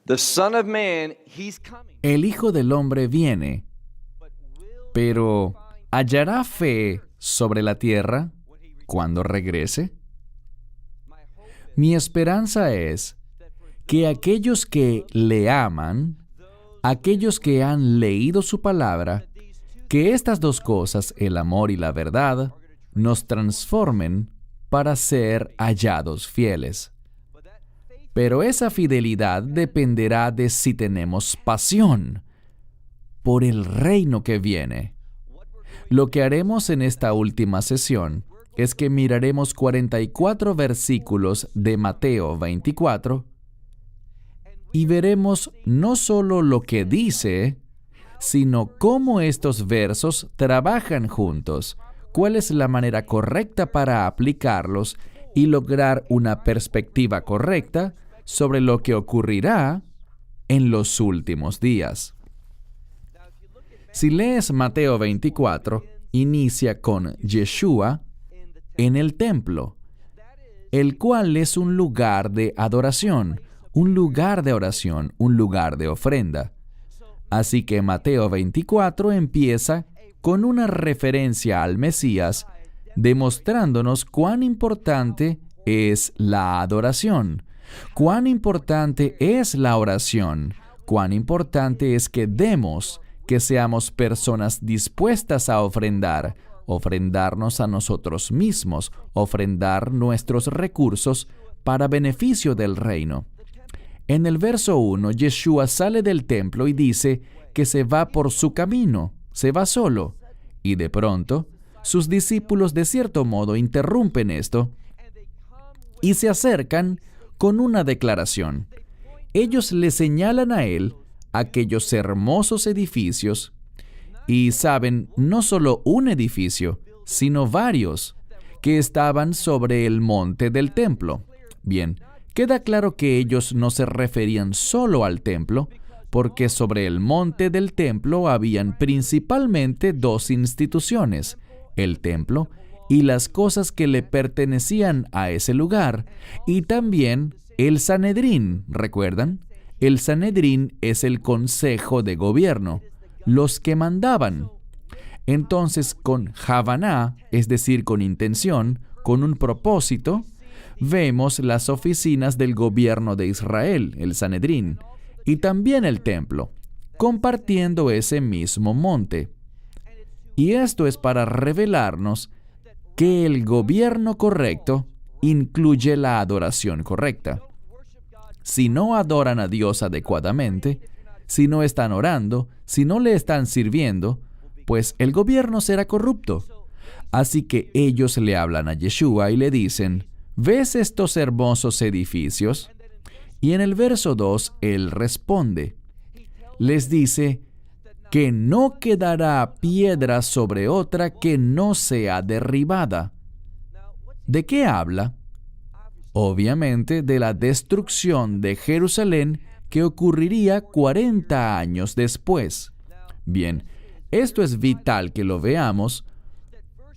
The Son of Man, he's coming. El Hijo del Hombre viene, pero ¿hallará fe sobre la tierra cuando regrese? Mi esperanza es que aquellos que le aman, aquellos que han leído su palabra, que estas dos cosas, el amor y la verdad, nos transformen para ser hallados fieles. Pero esa fidelidad dependerá de si tenemos pasión por el reino que viene. Lo que haremos en esta última sesión es que miraremos 44 versículos de Mateo 24 y veremos no solo lo que dice, sino cómo estos versos trabajan juntos, cuál es la manera correcta para aplicarlos y lograr una perspectiva correcta sobre lo que ocurrirá en los últimos días. Si lees Mateo 24, inicia con Yeshua en el templo, el cual es un lugar de adoración, un lugar de oración, un lugar de ofrenda. Así que Mateo 24 empieza con una referencia al Mesías, demostrándonos cuán importante es la adoración, cuán importante es la oración, cuán importante es que demos, que seamos personas dispuestas a ofrendar, ofrendarnos a nosotros mismos, ofrendar nuestros recursos para beneficio del reino. En el verso 1, Yeshua sale del templo y dice que se va por su camino, se va solo, y de pronto, sus discípulos de cierto modo interrumpen esto y se acercan con una declaración. Ellos le señalan a él aquellos hermosos edificios y saben no solo un edificio, sino varios que estaban sobre el monte del templo. Bien, queda claro que ellos no se referían solo al templo, porque sobre el monte del templo habían principalmente dos instituciones, el templo y las cosas que le pertenecían a ese lugar, y también el Sanedrín, ¿recuerdan? El Sanedrín es el consejo de gobierno, los que mandaban. Entonces, con Havaná, es decir, con intención, con un propósito, vemos las oficinas del gobierno de Israel, el Sanedrín, y también el templo, compartiendo ese mismo monte. Y esto es para revelarnos que el gobierno correcto incluye la adoración correcta. Si no adoran a Dios adecuadamente, si no están orando, si no le están sirviendo, pues el gobierno será corrupto. Así que ellos le hablan a Yeshua y le dicen, ¿ves estos hermosos edificios? Y en el verso 2, él responde. Les dice que no quedará piedra sobre otra que no sea derribada. ¿De qué habla? Obviamente de la destrucción de Jerusalén que ocurriría 40 años después. Bien, esto es vital que lo veamos,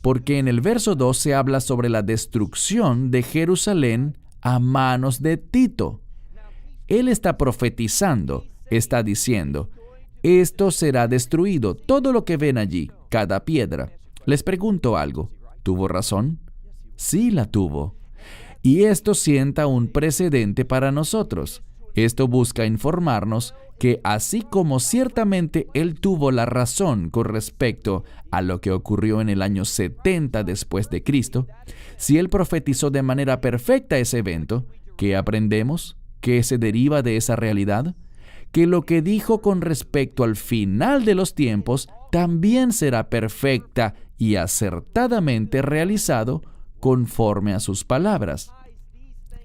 porque en el verso 2 se habla sobre la destrucción de Jerusalén a manos de Tito. Él está profetizando, está diciendo, esto será destruido, todo lo que ven allí, cada piedra. Les pregunto algo, ¿tuvo razón? Sí la tuvo. Y esto sienta un precedente para nosotros. Esto busca informarnos que así como ciertamente él tuvo la razón con respecto a lo que ocurrió en el año 70 después de Cristo, si él profetizó de manera perfecta ese evento, ¿qué aprendemos? ¿Qué se deriva de esa realidad? Que lo que dijo con respecto al final de los tiempos también será perfecta y acertadamente realizado conforme a sus palabras.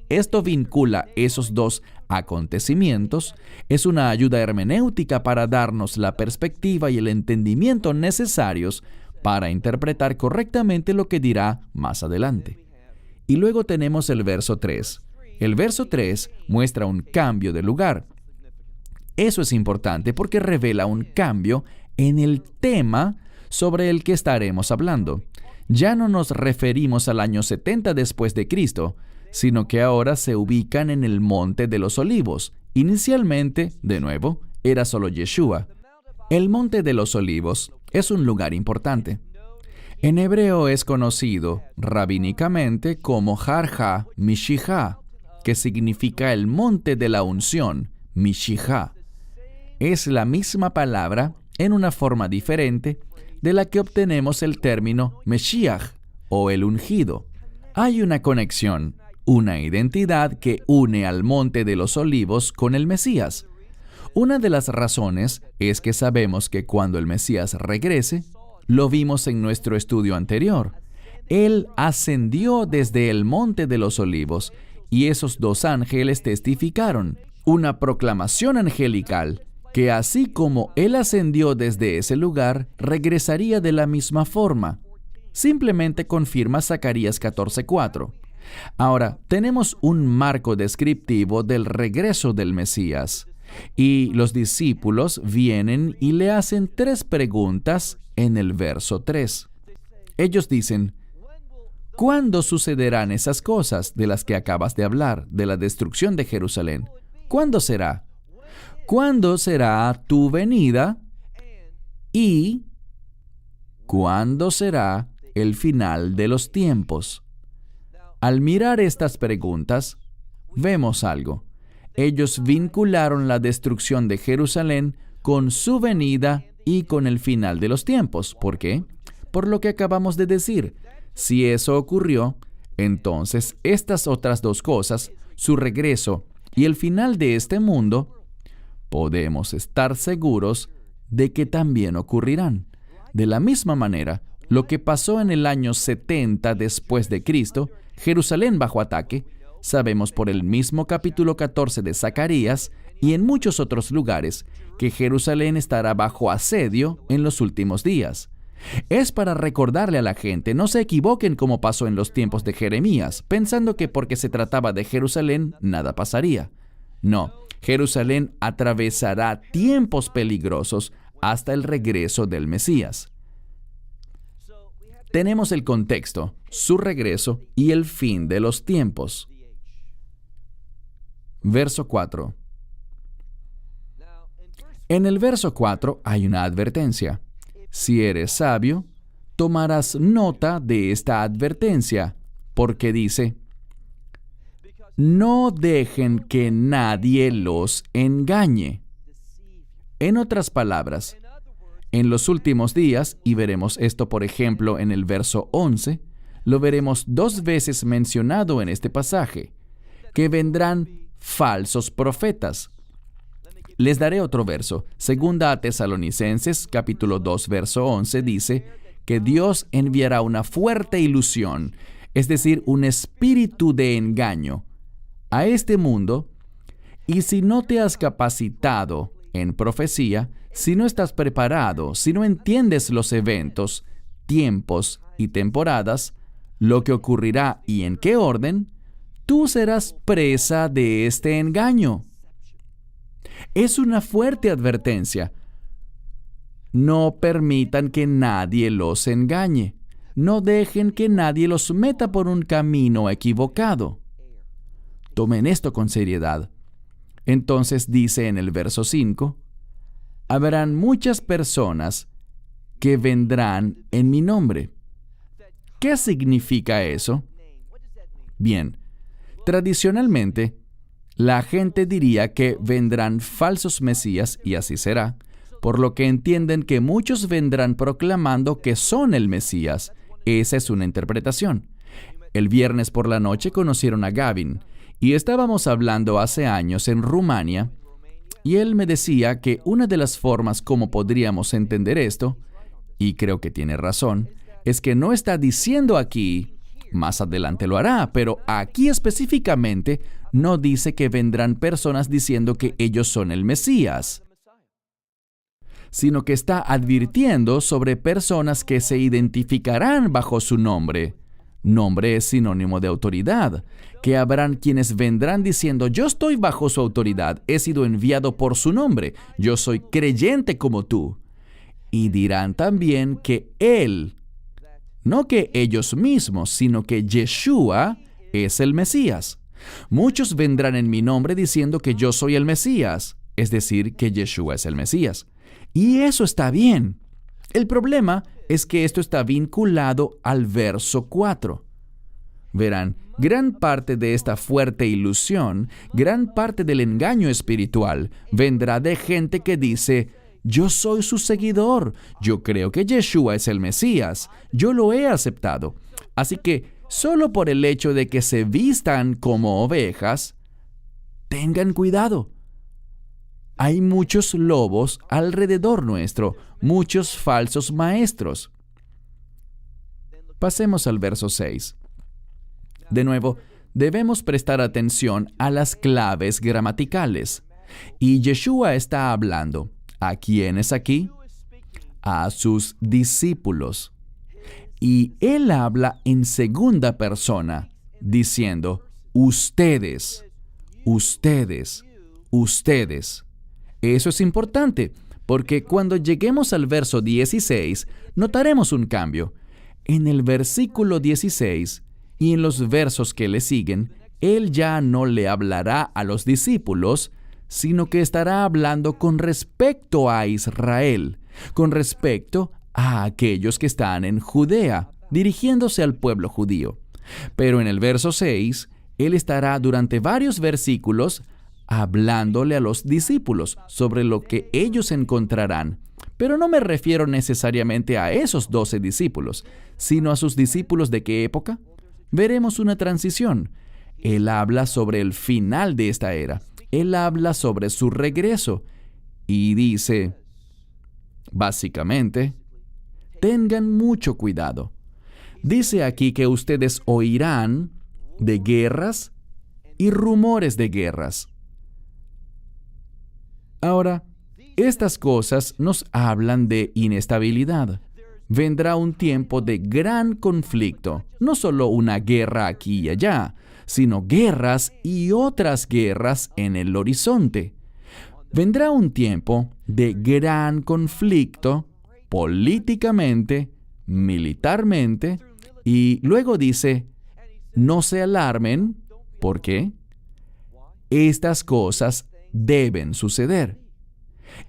Esto vincula esos dos acontecimientos, es una ayuda hermenéutica para darnos la perspectiva y el entendimiento necesarios para interpretar correctamente lo que dirá más adelante. Y luego tenemos el verso 3. El verso 3 muestra un cambio de lugar. Eso es importante porque revela un cambio en el tema sobre el que estaremos hablando. Ya no nos referimos al año 70 después de Cristo, sino que ahora se ubican en el Monte de los Olivos, Inicialmente, de nuevo, era solo Yeshua. El Monte de los Olivos es un lugar importante. En hebreo es conocido rabínicamente como Har HaMishijá, que significa el monte de la unción, Mishijá. Es la misma palabra en una forma diferente de la que obtenemos el término Meshiach o el ungido. Hay una conexión, una identidad que une al Monte de los Olivos con el Mesías. Una de las razones es que sabemos que cuando el Mesías regrese, lo vimos en nuestro estudio anterior. Él ascendió desde el Monte de los Olivos y esos dos ángeles testificaron, una proclamación angelical, que así como Él ascendió desde ese lugar, regresaría de la misma forma. Simplemente confirma Zacarías 14:4. Ahora, tenemos un marco descriptivo del regreso del Mesías. Y los discípulos vienen y le hacen 3 preguntas en el verso 3. Ellos dicen, ¿cuándo sucederán esas cosas de las que acabas de hablar, de la destrucción de Jerusalén? ¿Cuándo será? ¿Cuándo será tu venida? ¿Y cuándo será el final de los tiempos? Al mirar estas preguntas, vemos algo. Ellos vincularon la destrucción de Jerusalén con su venida y con el final de los tiempos. ¿Por qué? Por lo que acabamos de decir. Si eso ocurrió, entonces estas otras 2 cosas, su regreso y el final de este mundo, podemos estar seguros de que también ocurrirán. De la misma manera, lo que pasó en el año 70 después de Cristo, Jerusalén bajo ataque, sabemos por el mismo capítulo 14 de Zacarías y en muchos otros lugares que Jerusalén estará bajo asedio en los últimos días. Es para recordarle a la gente, no se equivoquen como pasó en los tiempos de Jeremías, pensando que porque se trataba de Jerusalén, nada pasaría. No, Jerusalén atravesará tiempos peligrosos hasta el regreso del Mesías. Tenemos el contexto, su regreso y el fin de los tiempos. Verso 4. En el verso 4 hay una advertencia. Si eres sabio, tomarás nota de esta advertencia, porque dice, no dejen que nadie los engañe. En otras palabras, en los últimos días, y veremos esto por ejemplo en el verso 11, lo veremos 2 veces mencionado en este pasaje, que vendrán falsos profetas. Les daré otro verso. Segunda a Tesalonicenses, capítulo 2, verso 11, dice que Dios enviará una fuerte ilusión, es decir, un espíritu de engaño, a este mundo, y si no te has capacitado en profecía, si no estás preparado, si no entiendes los eventos, tiempos y temporadas, lo que ocurrirá y en qué orden, tú serás presa de este engaño. Es una fuerte advertencia. No permitan que nadie los engañe. No dejen que nadie los meta por un camino equivocado. Tomen esto con seriedad. Entonces dice en el verso 5, habrán muchas personas que vendrán en mi nombre. ¿Qué significa eso? Bien, tradicionalmente, la gente diría que vendrán falsos mesías, y así será, por lo que entienden que muchos vendrán proclamando que son el Mesías. Esa es una interpretación. El viernes por la noche conocieron a Gavin, y estábamos hablando hace años en Rumania, y él me decía que una de las formas como podríamos entender esto, y creo que tiene razón, es que no está diciendo aquí, más adelante lo hará, pero aquí específicamente no dice que vendrán personas diciendo que ellos son el Mesías, sino que está advirtiendo sobre personas que se identificarán bajo su nombre. Nombre es sinónimo de autoridad, que habrán quienes vendrán diciendo, yo estoy bajo su autoridad, he sido enviado por su nombre, yo soy creyente como tú. Y dirán también que Él, no que ellos mismos, sino que Yeshua es el Mesías. Muchos vendrán en mi nombre diciendo que yo soy el Mesías, es decir, que Yeshua es el Mesías. Y eso está bien. El problema es que esto está vinculado al verso 4. Verán, gran parte de esta fuerte ilusión, gran parte del engaño espiritual, vendrá de gente que dice: yo soy su seguidor, yo creo que Yeshua es el Mesías, yo lo he aceptado. Así que, solo por el hecho de que se vistan como ovejas, tengan cuidado. Hay muchos lobos alrededor nuestro, muchos falsos maestros. Pasemos al verso 6. De nuevo, debemos prestar atención a las claves gramaticales. Y Yeshua está hablando. ¿A quiénes aquí? A sus discípulos. Y él habla en segunda persona, diciendo: ustedes, ustedes, ustedes. Eso es importante, porque cuando lleguemos al verso 16, notaremos un cambio. En el versículo 16 y en los versos que le siguen, él ya no le hablará a los discípulos, sino que estará hablando con respecto a Israel, con respecto a aquellos que están en Judea, dirigiéndose al pueblo judío. Pero en el verso 6, él estará durante varios versículos hablándole a los discípulos sobre lo que ellos encontrarán. Pero no me refiero necesariamente a esos 12 discípulos, sino a sus discípulos ¿de qué época? Veremos una transición. Él habla sobre el final de esta era. Él habla sobre su regreso. Y dice, básicamente, tengan mucho cuidado. Dice aquí que ustedes oirán de guerras y rumores de guerras. Ahora, estas cosas nos hablan de inestabilidad. Vendrá un tiempo de gran conflicto, no solo una guerra aquí y allá, sino guerras y otras guerras en el horizonte. Vendrá un tiempo de gran conflicto políticamente, militarmente, y luego dice, no se alarmen, ¿por qué? Estas cosas deben suceder.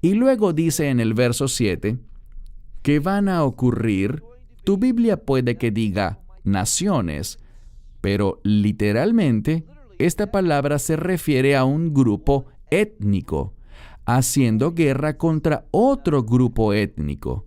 Y luego dice en el verso 7 que van a ocurrir, tu Biblia puede que diga naciones, pero literalmente esta palabra se refiere a un grupo étnico, haciendo guerra contra otro grupo étnico.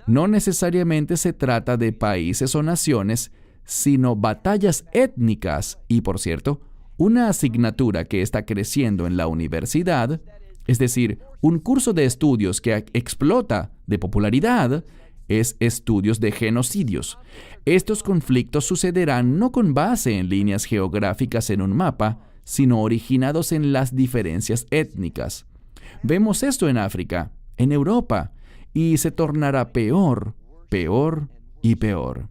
No necesariamente se trata de países o naciones, sino batallas étnicas. Y por cierto, una asignatura que está creciendo en la universidad, es decir, un curso de estudios que explota de popularidad, es estudios de genocidios. Estos conflictos sucederán no con base en líneas geográficas en un mapa, sino originados en las diferencias étnicas. Vemos esto en África, en Europa, y se tornará peor, peor y peor.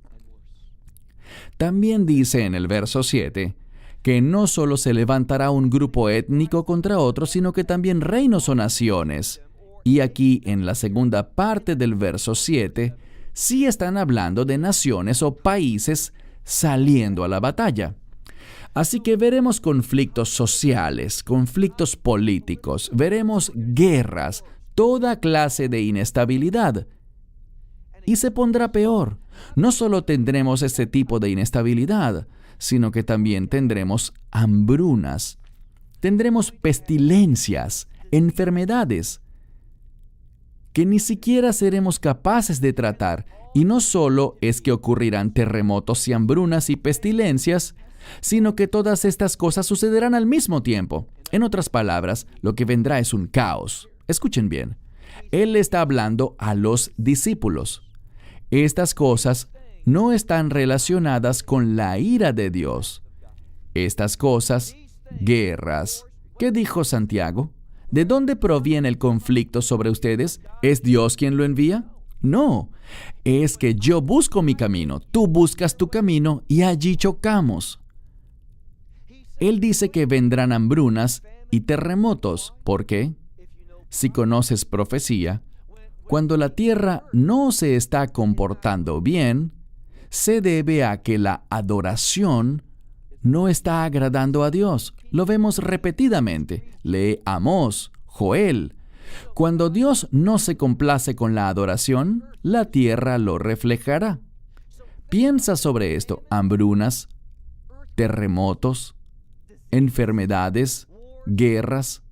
También dice en el verso 7 que no solo se levantará un grupo étnico contra otro, sino que también reinos o naciones. Y aquí, en la segunda parte del verso 7, sí están hablando de naciones o países saliendo a la batalla. Así que veremos conflictos sociales, conflictos políticos, veremos guerras, toda clase de inestabilidad. Y se pondrá peor. No solo tendremos este tipo de inestabilidad, sino que también tendremos hambrunas, tendremos pestilencias, enfermedades, que ni siquiera seremos capaces de tratar. Y no solo es que ocurrirán terremotos y hambrunas y pestilencias, sino que todas estas cosas sucederán al mismo tiempo. En otras palabras, lo que vendrá es un caos. Escuchen bien. Él está hablando a los discípulos. Estas cosas no están relacionadas con la ira de Dios. Estas cosas, guerras. ¿Qué dijo Santiago? ¿De dónde proviene el conflicto sobre ustedes? ¿Es Dios quien lo envía? No, es que yo busco mi camino, tú buscas tu camino y allí chocamos. Él dice que vendrán hambrunas y terremotos. ¿Por qué? Si conoces profecía, cuando la tierra no se está comportando bien, se debe a que la adoración no está agradando a Dios. Lo vemos repetidamente. Lee Amós, Joel. Cuando Dios no se complace con la adoración, la tierra lo reflejará. Piensa sobre esto: hambrunas, terremotos, enfermedades, guerras,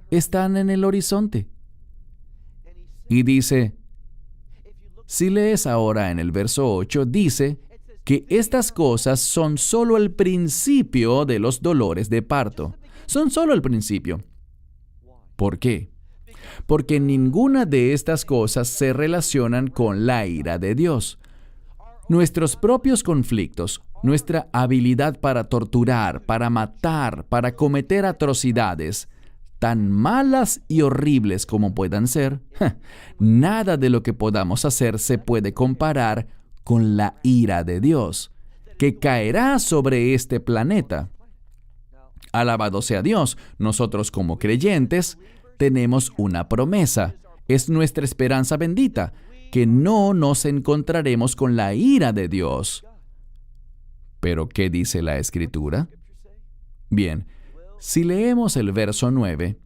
están en el horizonte. Y dice, si lees ahora en el verso 8, dice que estas cosas son solo el principio de los dolores de parto. Son solo el principio. ¿Por qué? Porque ninguna de estas cosas se relacionan con la ira de Dios. Nuestros propios conflictos, nuestra habilidad para torturar, para matar, para cometer atrocidades, tan malas y horribles como puedan ser, nada de lo que podamos hacer se puede comparar con la ira de Dios, que caerá sobre este planeta. Alabado sea Dios, nosotros como creyentes tenemos una promesa. Es nuestra esperanza bendita, que no nos encontraremos con la ira de Dios. ¿Pero qué dice la Escritura? Bien, si leemos el verso 9,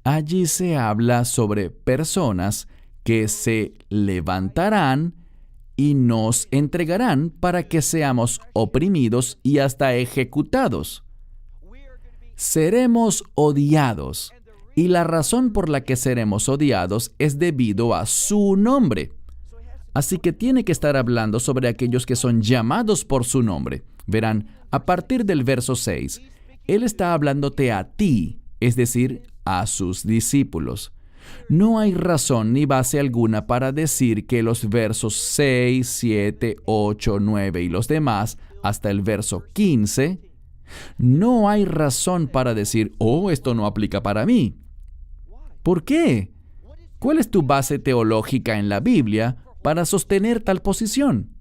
allí se habla sobre personas que se levantarán y nos entregarán para que seamos oprimidos y hasta ejecutados. Seremos odiados, y la razón por la que seremos odiados es debido a su nombre. Así que tiene que estar hablando sobre aquellos que son llamados por su nombre. Verán, a partir del verso 6, Él está hablándote a ti, es decir, a sus discípulos. No hay razón ni base alguna para decir que los versos 6, 7, 8, 9 y los demás, hasta el verso 15, no hay razón para decir, oh, esto no aplica para mí. ¿Por qué? ¿Cuál es tu base teológica en la Biblia para sostener tal posición?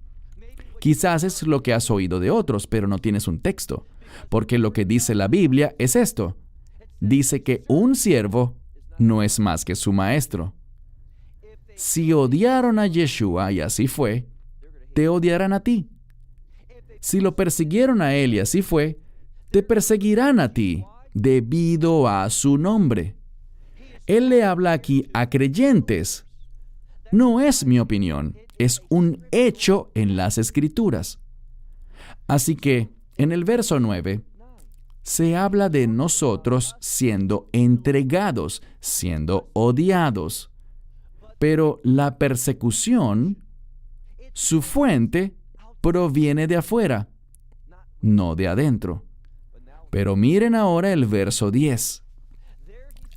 Quizás es lo que has oído de otros, pero no tienes un texto. Porque lo que dice la Biblia es esto. Dice que un siervo no es más que su maestro. Si odiaron a Yeshua, y así fue, te odiarán a ti. Si lo persiguieron a él, y así fue, te perseguirán a ti, debido a su nombre. Él le habla aquí a creyentes. No es mi opinión, es un hecho en las Escrituras. Así que, en el verso 9, se habla de nosotros siendo entregados, siendo odiados. Pero la persecución, su fuente, proviene de afuera, no de adentro. Pero miren ahora el verso 10.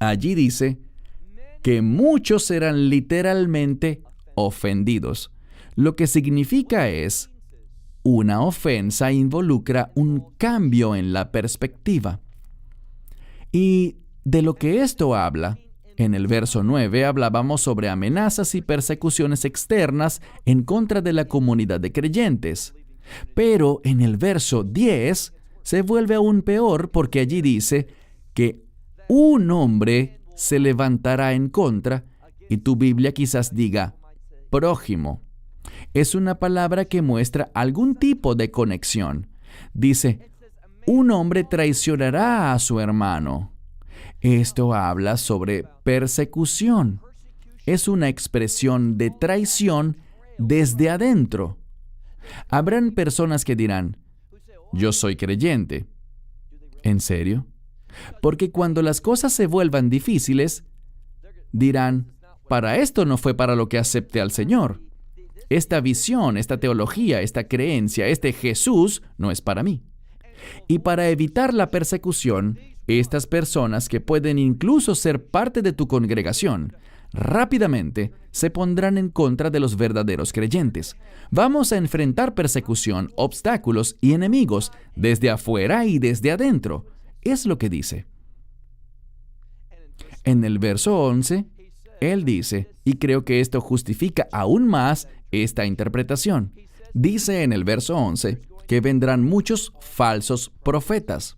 Allí dice que muchos serán literalmente ofendidos. Lo que significa es, una ofensa involucra un cambio en la perspectiva. Y de lo que esto habla, en el verso 9 hablábamos sobre amenazas y persecuciones externas en contra de la comunidad de creyentes. Pero en el verso 10 se vuelve aún peor porque allí dice que un hombre se levantará en contra, y tu Biblia quizás diga prójimo. Es una palabra que muestra algún tipo de conexión. Dice, un hombre traicionará a su hermano. Esto habla sobre persecución. Es una expresión de traición desde adentro. Habrán personas que dirán, yo soy creyente. ¿En serio? Porque cuando las cosas se vuelvan difíciles, dirán, para esto no fue para lo que acepté al Señor. Esta visión, esta teología, esta creencia, este Jesús no es para mí. Y para evitar la persecución, estas personas que pueden incluso ser parte de tu congregación, rápidamente se pondrán en contra de los verdaderos creyentes. Vamos a enfrentar persecución, obstáculos y enemigos desde afuera y desde adentro. Es lo que dice. En el verso 11, él dice, y creo que esto justifica aún más esta interpretación. Dice en el verso 11 que vendrán muchos falsos profetas.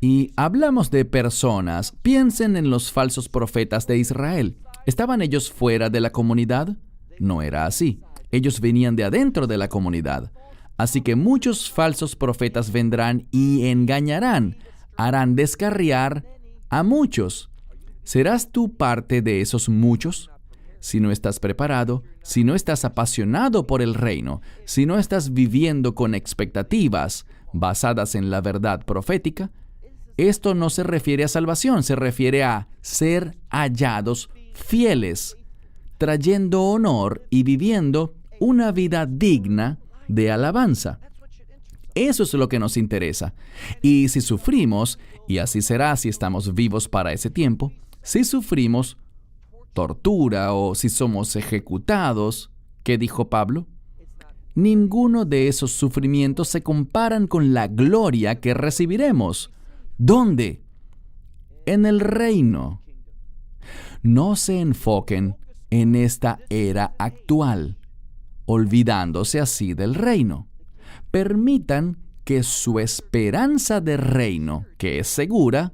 Y hablamos de personas. Piensen en los falsos profetas de Israel. ¿Estaban ellos fuera de la comunidad? No era así. Ellos venían de adentro de la comunidad. Así que muchos falsos profetas vendrán y engañarán, harán descarriar a muchos. ¿Serás tú parte de esos muchos? Si no estás preparado, si no estás apasionado por el reino, si no estás viviendo con expectativas basadas en la verdad profética, esto no se refiere a salvación, se refiere a ser hallados fieles, trayendo honor y viviendo una vida digna de alabanza. Eso es lo que nos interesa. Y si sufrimos, y así será si estamos vivos para ese tiempo, si sufrimos tortura o si somos ejecutados, ¿qué dijo Pablo? Ninguno de esos sufrimientos se comparan con la gloria que recibiremos. ¿Dónde? En el reino. No se enfoquen en esta era actual, olvidándose así del reino. Permitan que su esperanza de reino, que es segura,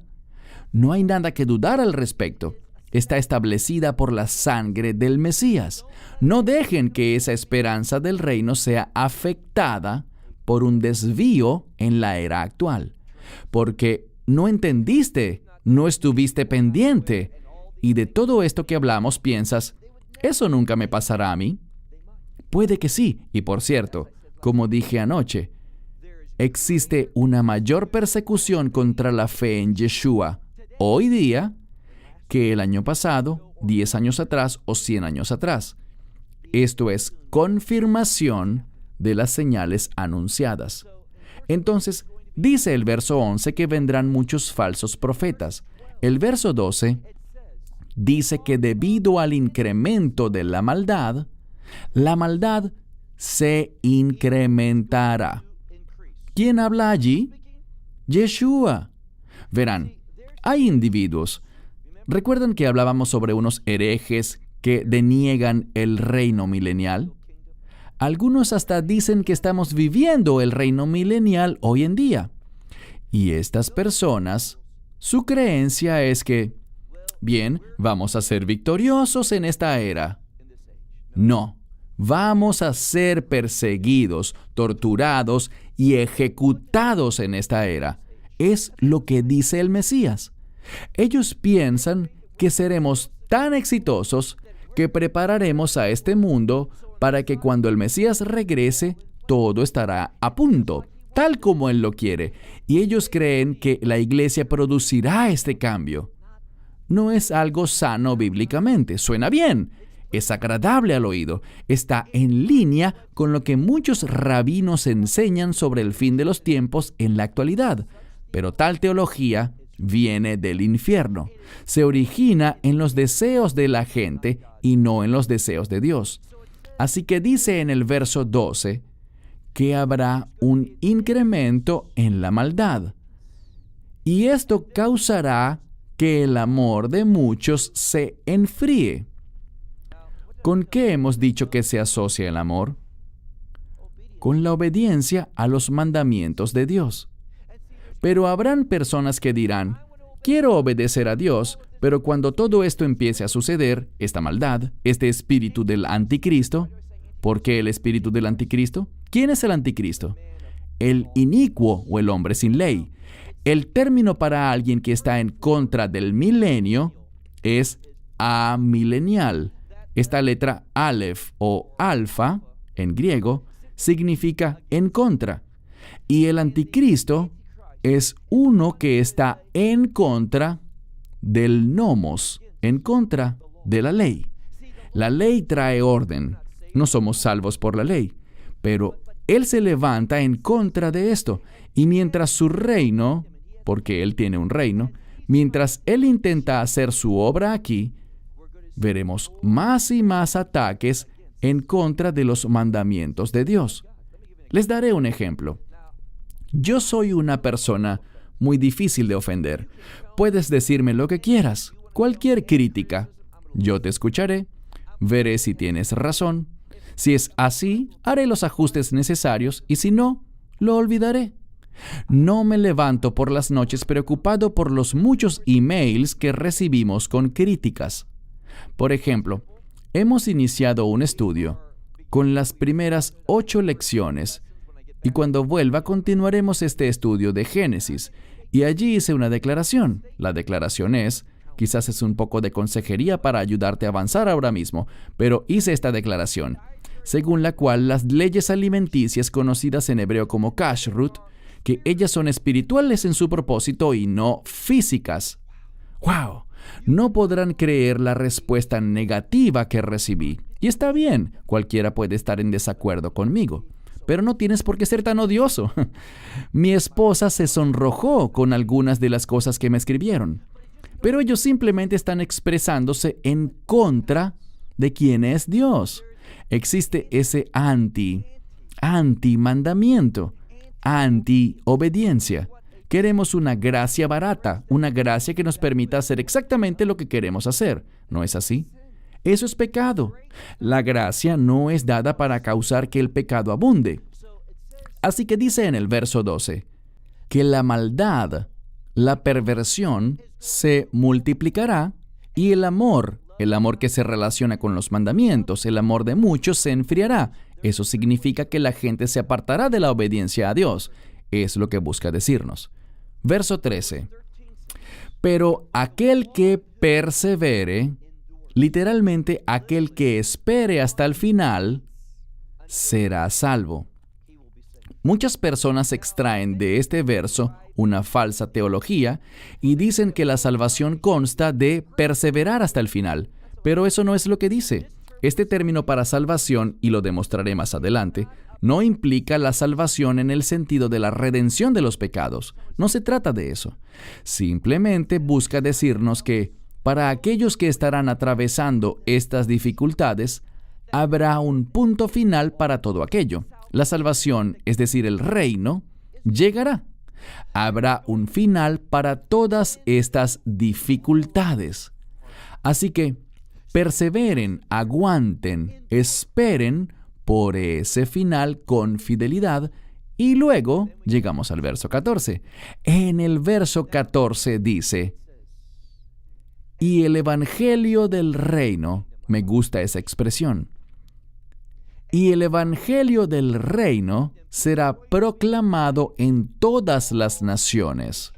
no hay nada que dudar al respecto, está establecida por la sangre del Mesías. No dejen que esa esperanza del reino sea afectada por un desvío en la era actual, porque no entendiste, no estuviste pendiente, y de todo esto que hablamos piensas, ¿eso nunca me pasará a mí? Puede que sí, y por cierto, como dije anoche, existe una mayor persecución contra la fe en Yeshua hoy día que el año pasado, 10 años atrás o 100 años atrás. Esto es confirmación de las señales anunciadas. Entonces, dice el verso 11 que vendrán muchos falsos profetas. El verso 12 dice que debido al incremento de la maldad se incrementará. ¿Quién habla allí? Yeshua. Verán, hay individuos. ¿Recuerdan que hablábamos sobre unos herejes que deniegan el reino milenial? Algunos hasta dicen que estamos viviendo el reino milenial hoy en día. Y estas personas, su creencia es que, bien, vamos a ser victoriosos en esta era. No, vamos a ser perseguidos, torturados y ejecutados en esta era. Es lo que dice el Mesías. Ellos piensan que seremos tan exitosos que prepararemos a este mundo para que cuando el Mesías regrese, todo estará a punto, tal como Él lo quiere. Y ellos creen que la iglesia producirá este cambio. No es algo sano bíblicamente. Suena bien, es agradable al oído, está en línea con lo que muchos rabinos enseñan sobre el fin de los tiempos en la actualidad. Pero tal teología viene del infierno. Se origina en los deseos de la gente y no en los deseos de Dios. Así que dice en el verso 12 que habrá un incremento en la maldad. Y esto causará que el amor de muchos se enfríe. ¿Con qué hemos dicho que se asocia el amor? Con la obediencia a los mandamientos de Dios. Pero habrán personas que dirán, quiero obedecer a Dios, pero cuando todo esto empiece a suceder, esta maldad, este espíritu del anticristo, ¿por qué el espíritu del anticristo? ¿Quién es el anticristo? El inicuo o el hombre sin ley. El término para alguien que está en contra del milenio es amilenial. Esta letra Aleph o alfa, en griego, significa en contra. Y el anticristo es uno que está en contra del nomos, en contra de la ley. La ley trae orden. No somos salvos por la ley, pero Él se levanta en contra de esto. Y mientras su reino, porque Él tiene un reino, mientras Él intenta hacer su obra aquí, veremos más y más ataques en contra de los mandamientos de Dios. Les daré un ejemplo. Yo soy una persona muy difícil de ofender. Puedes decirme lo que quieras, cualquier crítica. Yo te escucharé, veré si tienes razón. Si es así, haré los ajustes necesarios y si no, lo olvidaré. No me levanto por las noches preocupado por los muchos emails que recibimos con críticas. Por ejemplo, hemos iniciado un estudio con las primeras 8 lecciones Y cuando vuelva, continuaremos este estudio de Génesis. Y allí hice una declaración. La declaración es, quizás es un poco de consejería para ayudarte a avanzar ahora mismo, pero hice esta declaración, según la cual las leyes alimenticias conocidas en hebreo como kashrut, que ellas son espirituales en su propósito y no físicas. ¡Wow! No podrán creer la respuesta negativa que recibí. Y está bien, cualquiera puede estar en desacuerdo conmigo, pero no tienes por qué ser tan odioso. Mi esposa se sonrojó con algunas de las cosas que me escribieron, pero ellos simplemente están expresándose en contra de quién es Dios. Existe ese anti-mandamiento, anti-obediencia. Queremos una gracia barata, una gracia que nos permita hacer exactamente lo que queremos hacer. ¿No es así? Eso es pecado. La gracia no es dada para causar que el pecado abunde. Así que dice en el verso 12, que la maldad, la perversión, se multiplicará y el amor que se relaciona con los mandamientos, el amor de muchos se enfriará. Eso significa que la gente se apartará de la obediencia a Dios. Es lo que busca decirnos. Verso 13. Pero aquel que persevere, literalmente aquel que espere hasta el final, será salvo. Muchas personas extraen de este verso una falsa teología y dicen que la salvación consta de perseverar hasta el final, pero eso no es lo que dice. Este término para salvación, y lo demostraré más adelante, no implica la salvación en el sentido de la redención de los pecados. No se trata de eso. Simplemente busca decirnos que para aquellos que estarán atravesando estas dificultades, habrá un punto final para todo aquello. La salvación, es decir, el reino, llegará. Habrá un final para todas estas dificultades. Así que perseveren, aguanten, esperen por ese final con fidelidad. Y luego llegamos al verso 14. En el verso 14 dice, y el evangelio del reino, me gusta esa expresión, y el evangelio del reino será proclamado en todas las naciones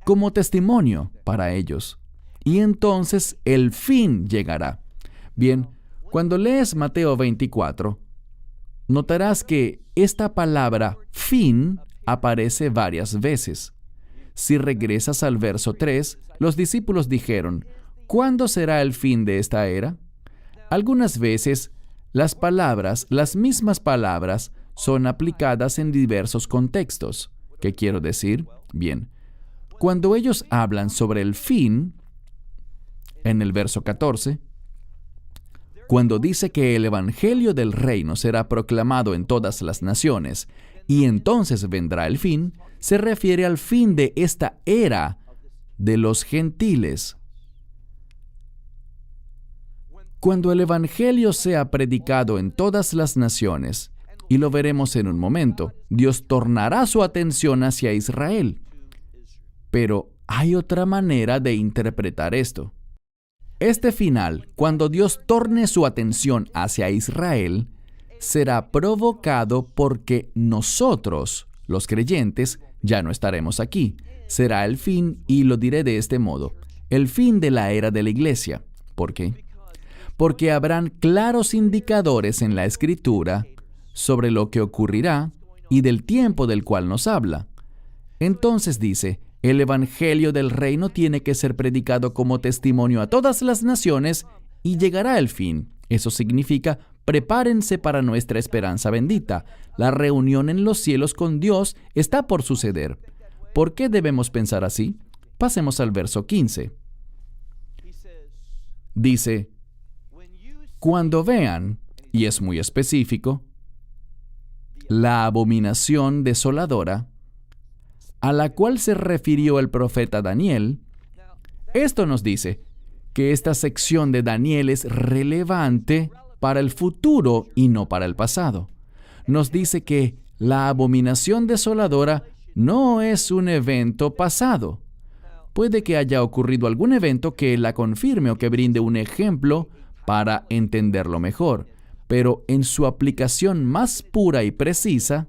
como testimonio para ellos. Y entonces el fin llegará. Bien, cuando lees Mateo 24, notarás que esta palabra fin aparece varias veces. Si regresas al verso 3, los discípulos dijeron, ¿cuándo será el fin de esta era? Algunas veces, las mismas palabras, son aplicadas en diversos contextos. ¿Qué quiero decir? Bien, cuando ellos hablan sobre el fin, en el verso 14, cuando dice que el evangelio del reino será proclamado en todas las naciones, y entonces vendrá el fin, se refiere al fin de esta era de los gentiles. Cuando el evangelio sea predicado en todas las naciones, y lo veremos en un momento, Dios tornará su atención hacia Israel. Pero hay otra manera de interpretar esto. Este final, cuando Dios torne su atención hacia Israel, será provocado porque nosotros, los creyentes, ya no estaremos aquí. Será el fin, y lo diré de este modo, el fin de la era de la iglesia. ¿Por qué? Porque habrán claros indicadores en la Escritura sobre lo que ocurrirá y del tiempo del cual nos habla. Entonces dice, el evangelio del reino tiene que ser predicado como testimonio a todas las naciones y llegará el fin. Eso significa, prepárense para nuestra esperanza bendita. La reunión en los cielos con Dios está por suceder. ¿Por qué debemos pensar así? Pasemos al verso 15. Dice, cuando vean, y es muy específico, la abominación desoladora, a la cual se refirió el profeta Daniel, esto nos dice que esta sección de Daniel es relevante para el futuro y no para el pasado. Nos dice que la abominación desoladora no es un evento pasado. Puede que haya ocurrido algún evento que la confirme o que brinde un ejemplo para entenderlo mejor, pero en su aplicación más pura y precisa,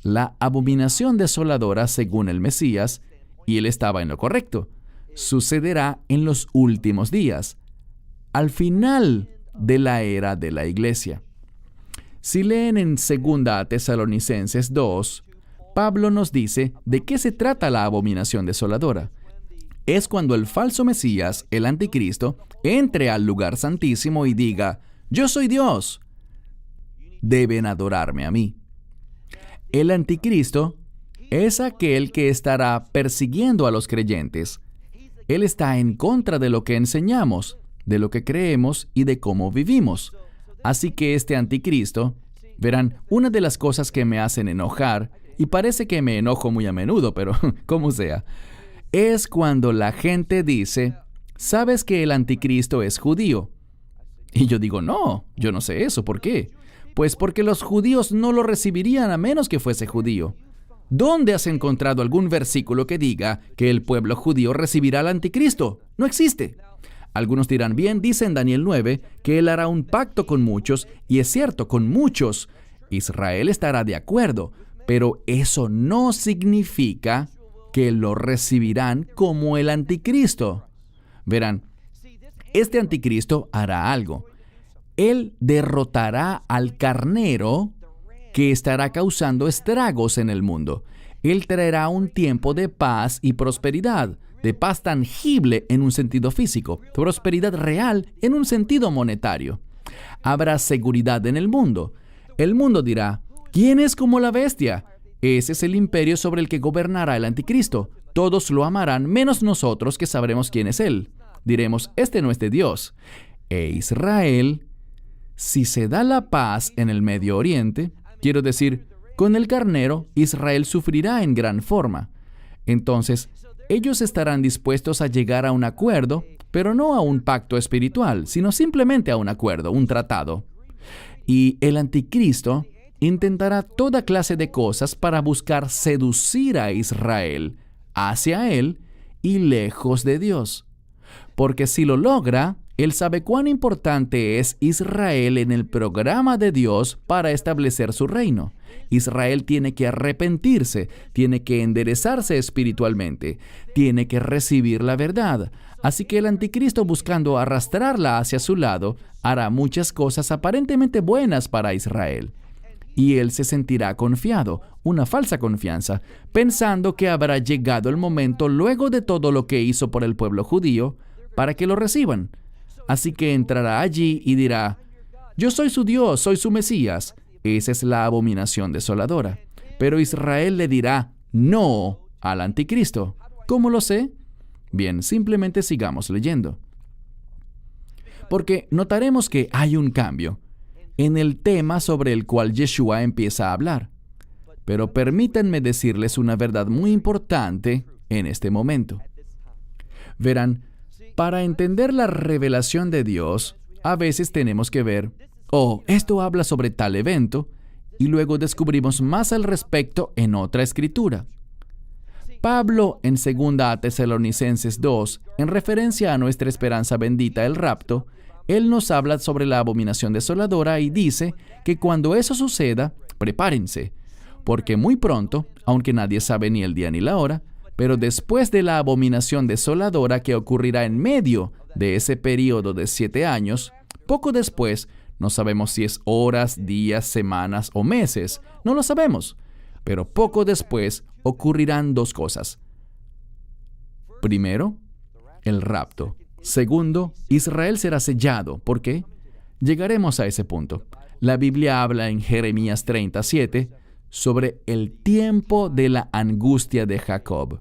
la abominación desoladora, según el Mesías, y él estaba en lo correcto, sucederá en los últimos días, al final de la era de la iglesia. Si leen en 2 Tesalonicenses 2, Pablo nos dice de qué se trata la abominación desoladora. Es cuando el falso Mesías, el anticristo, entre al lugar santísimo y diga: «Yo soy Dios. Deben adorarme a mí». El anticristo es aquel que estará persiguiendo a los creyentes. Él está en contra de lo que enseñamos, de lo que creemos y de cómo vivimos. Así que este anticristo, verán, una de las cosas que me hacen enojar, y parece que me enojo muy a menudo, pero como sea, es cuando la gente dice: «¿Sabes que el anticristo es judío?». Y yo digo: «No, yo no sé eso. ¿Por qué?». Pues porque los judíos no lo recibirían a menos que fuese judío. ¿Dónde has encontrado algún versículo que diga que el pueblo judío recibirá al anticristo? No existe. Algunos dirán: «Bien, dice en Daniel 9 que él hará un pacto con muchos», y es cierto, con muchos. Israel estará de acuerdo, pero eso no significa que lo recibirán como el anticristo. Verán, este anticristo hará algo. Él derrotará al carnero que estará causando estragos en el mundo. Él traerá un tiempo de paz y prosperidad, de paz tangible en un sentido físico, prosperidad real en un sentido monetario. Habrá seguridad en el mundo. El mundo dirá: «¿Quién es como la bestia?». Ese es el imperio sobre el que gobernará el anticristo. Todos lo amarán, menos nosotros, que sabremos quién es él. Diremos: «Este no es de Dios». E Israel, si se da la paz en el Medio Oriente, quiero decir, con el carnero, Israel sufrirá en gran forma. Entonces, ellos estarán dispuestos a llegar a un acuerdo, pero no a un pacto espiritual, sino simplemente a un acuerdo, un tratado. Y el anticristo intentará toda clase de cosas para buscar seducir a Israel hacia él y lejos de Dios. Porque si lo logra, él sabe cuán importante es Israel en el programa de Dios para establecer su reino. Israel tiene que arrepentirse, tiene que enderezarse espiritualmente, tiene que recibir la verdad. Así que el anticristo, buscando arrastrarla hacia su lado, hará muchas cosas aparentemente buenas para Israel. Y él se sentirá confiado, una falsa confianza, pensando que habrá llegado el momento, luego de todo lo que hizo por el pueblo judío, para que lo reciban. Así que entrará allí y dirá: «Yo soy su Dios, soy su Mesías». Esa es la abominación desoladora. Pero Israel le dirá no al anticristo. ¿Cómo lo sé? Bien, simplemente sigamos leyendo. Porque notaremos que hay un cambio en el tema sobre el cual Yeshua empieza a hablar. Pero permítanme decirles una verdad muy importante en este momento. Verán, para entender la revelación de Dios, a veces tenemos que ver: «Oh, esto habla sobre tal evento», y luego descubrimos más al respecto en otra escritura. Pablo, en 2 Tesalonicenses 2, en referencia a nuestra esperanza bendita, el rapto, él nos habla sobre la abominación desoladora y dice que cuando eso suceda, prepárense, porque muy pronto, aunque nadie sabe ni el día ni la hora, pero después de la abominación desoladora que ocurrirá en medio de ese periodo de 7 años, poco después, no sabemos si es horas, días, semanas o meses, no lo sabemos, pero poco después ocurrirán 2 cosas. Primero, el rapto. Segundo, Israel será sellado. ¿Por qué? Llegaremos a ese punto. La Biblia habla en Jeremías 37 sobre el tiempo de la angustia de Jacob.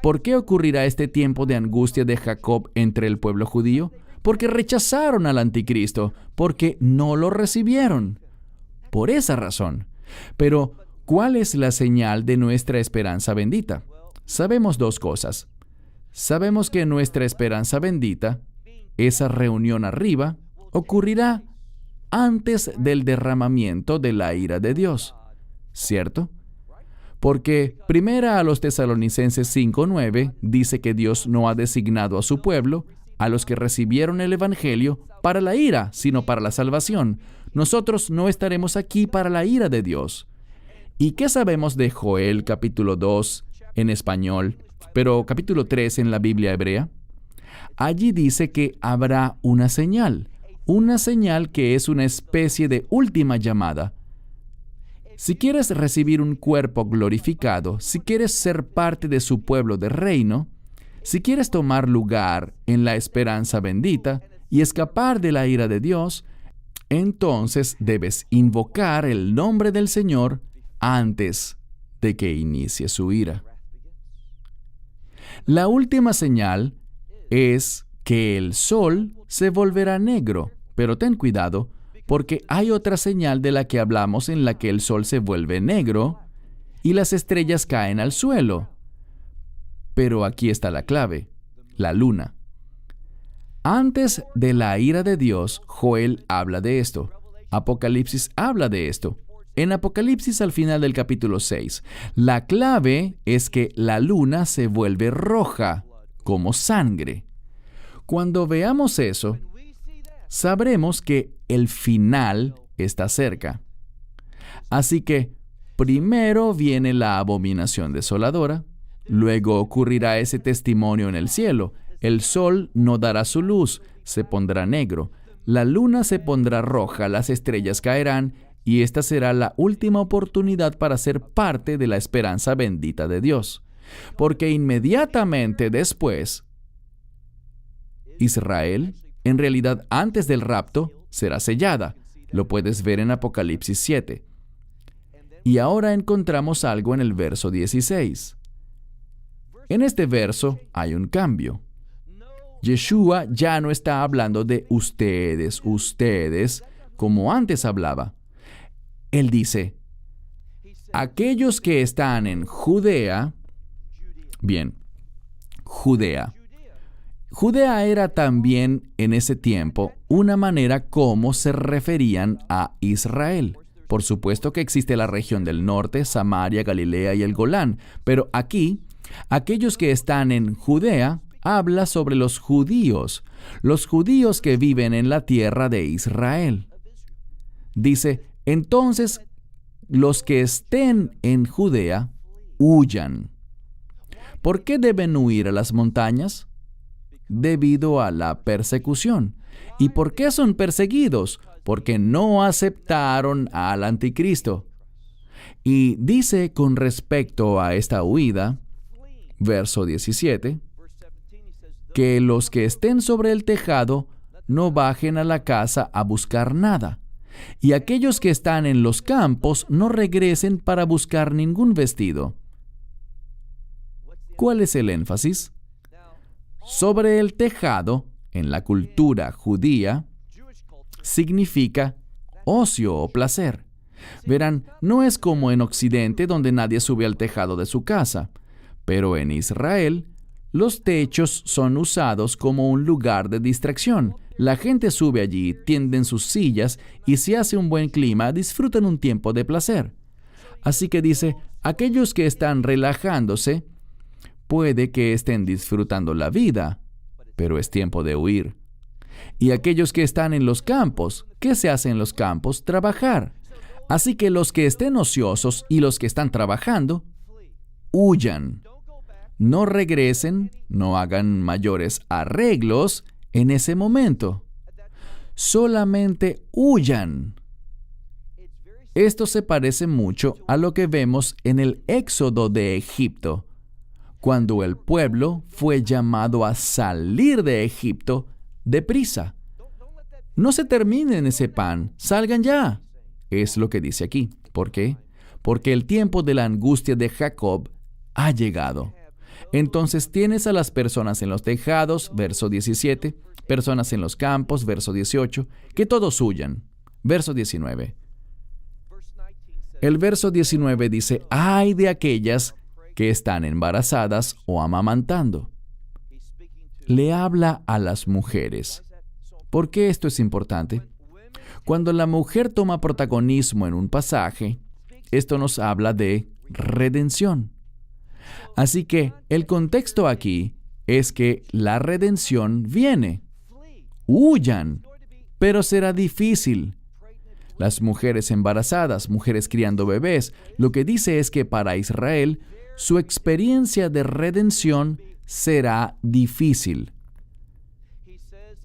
¿Por qué ocurrirá este tiempo de angustia de Jacob entre el pueblo judío? Porque rechazaron al anticristo, porque no lo recibieron. Por esa razón. Pero, ¿cuál es la señal de nuestra esperanza bendita? Sabemos 2 cosas. Sabemos que nuestra esperanza bendita, esa reunión arriba, ocurrirá antes del derramamiento de la ira de Dios. ¿Cierto? Porque 1 Tesalonicenses 5:9 dice que Dios no ha designado a su pueblo, a los que recibieron el Evangelio, para la ira, sino para la salvación. nosotros no estaremos aquí para la ira de Dios. ¿Y qué sabemos de Joel capítulo 2 en español, pero capítulo 3 en la Biblia hebrea? Allí dice que habrá una señal que es una especie de última llamada. Si quieres recibir un cuerpo glorificado, si quieres ser parte de su pueblo de reino, si quieres tomar lugar en la esperanza bendita y escapar de la ira de Dios, entonces debes invocar el nombre del Señor antes de que inicie su ira. La última señal es que el sol se volverá negro, pero ten cuidado, porque hay otra señal de la que hablamos en la que el sol se vuelve negro y las estrellas caen al suelo. Pero aquí está la clave, la luna. Antes de la ira de Dios, Joel habla de esto. Apocalipsis habla de esto. En Apocalipsis al final del capítulo 6, la clave es que la luna se vuelve roja, como sangre. Cuando veamos eso, sabremos que el final está cerca. Así que, primero viene la abominación desoladora, luego ocurrirá ese testimonio en el cielo. El sol no dará su luz, se pondrá negro. La luna se pondrá roja, las estrellas caerán, y esta será la última oportunidad para ser parte de la esperanza bendita de Dios. Porque inmediatamente después, Israel, en realidad antes del rapto, será sellada. Lo puedes ver en Apocalipsis 7. Y ahora encontramos algo en el verso 16. En este verso hay un cambio. Yeshua ya no está hablando de ustedes, como antes hablaba. Él dice, aquellos que están en Judea, bien, Judea. Judea era también en ese tiempo una manera como se referían a Israel. Por supuesto que existe la región del norte, Samaria, Galilea y el Golán, pero aquí, aquellos que están en Judea, habla sobre los judíos que viven en la tierra de Israel. Dice, entonces, los que estén en Judea, huyan. ¿Por qué deben huir a las montañas? Debido a la persecución. ¿Y por qué son perseguidos? Porque no aceptaron al anticristo. Y dice con respecto a esta huida, verso 17, que los que estén sobre el tejado no bajen a la casa a buscar nada, y aquellos que están en los campos no regresen para buscar ningún vestido. ¿Cuál es el énfasis? Sobre el tejado, en la cultura judía, significa ocio o placer. Verán, no es como en Occidente donde nadie sube al tejado de su casa, pero en Israel, los techos son usados como un lugar de distracción. La gente sube allí, tienden sus sillas y si hace un buen clima, disfrutan un tiempo de placer. Así que dice, aquellos que están relajándose, puede que estén disfrutando la vida, pero es tiempo de huir. Y aquellos que están en los campos, ¿qué se hace en los campos? Trabajar. Así que los que estén ociosos y los que están trabajando, huyan. No regresen, no hagan mayores arreglos en ese momento. Solamente huyan. Esto se parece mucho a lo que vemos en el éxodo de Egipto, cuando el pueblo fue llamado a salir de Egipto deprisa. No se terminen ese pan, salgan ya. Es lo que dice aquí. ¿Por qué? Porque el tiempo de la angustia de Jacob ha llegado. Entonces tienes a las personas en los tejados, verso 17, personas en los campos, verso 18, que todos huyan, verso 19. El verso 19 dice, ¡ay de aquellas que están embarazadas o amamantando! Le habla a las mujeres. ¿Por qué esto es importante? Cuando la mujer toma protagonismo en un pasaje, esto nos habla de redención. Así que el contexto aquí es que la redención viene. Huyan, pero será difícil. las mujeres embarazadas, mujeres criando bebés. Lo que dice es que para Israel, su experiencia de redención será difícil.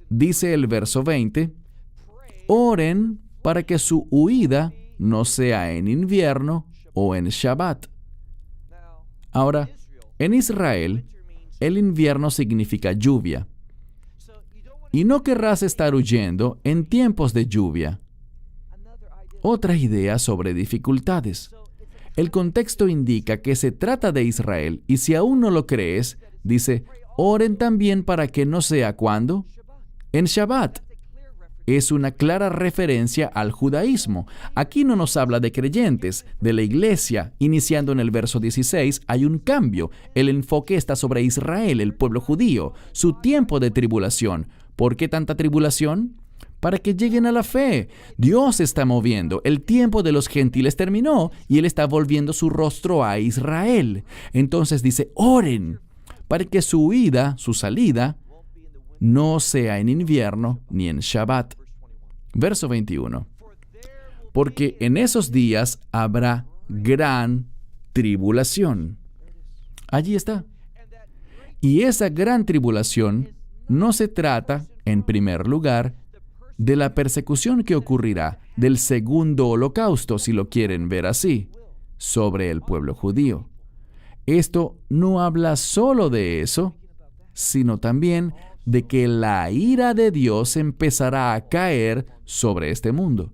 Dice el verso 20, oren para que su huida no sea en invierno o en Shabbat. Ahora, en Israel, el invierno significa lluvia. Y no querrás estar huyendo en tiempos de lluvia. Otra idea sobre dificultades. El contexto indica que se trata de Israel, y si aún no lo crees, dice, oren también para que no sea ¿cuándo? En Shabbat. Es una clara referencia al judaísmo. Aquí no nos habla de creyentes, de la iglesia. Iniciando en el verso 16, hay un cambio. El enfoque está sobre Israel, el pueblo judío, su tiempo de tribulación. ¿Por qué tanta tribulación? Para que lleguen a la fe. Dios se está moviendo. El tiempo de los gentiles terminó y Él está volviendo su rostro a Israel. Entonces dice, oren para que su huida, su salida, no sea en invierno ni en Shabbat. Verso 21. Porque en esos días habrá gran tribulación. Allí está. Y esa gran tribulación no se trata, en primer lugar, de la persecución que ocurrirá del segundo holocausto, si lo quieren ver así, sobre el pueblo judío. Esto no habla solo de eso, sino también de que la ira de Dios empezará a caer sobre este mundo.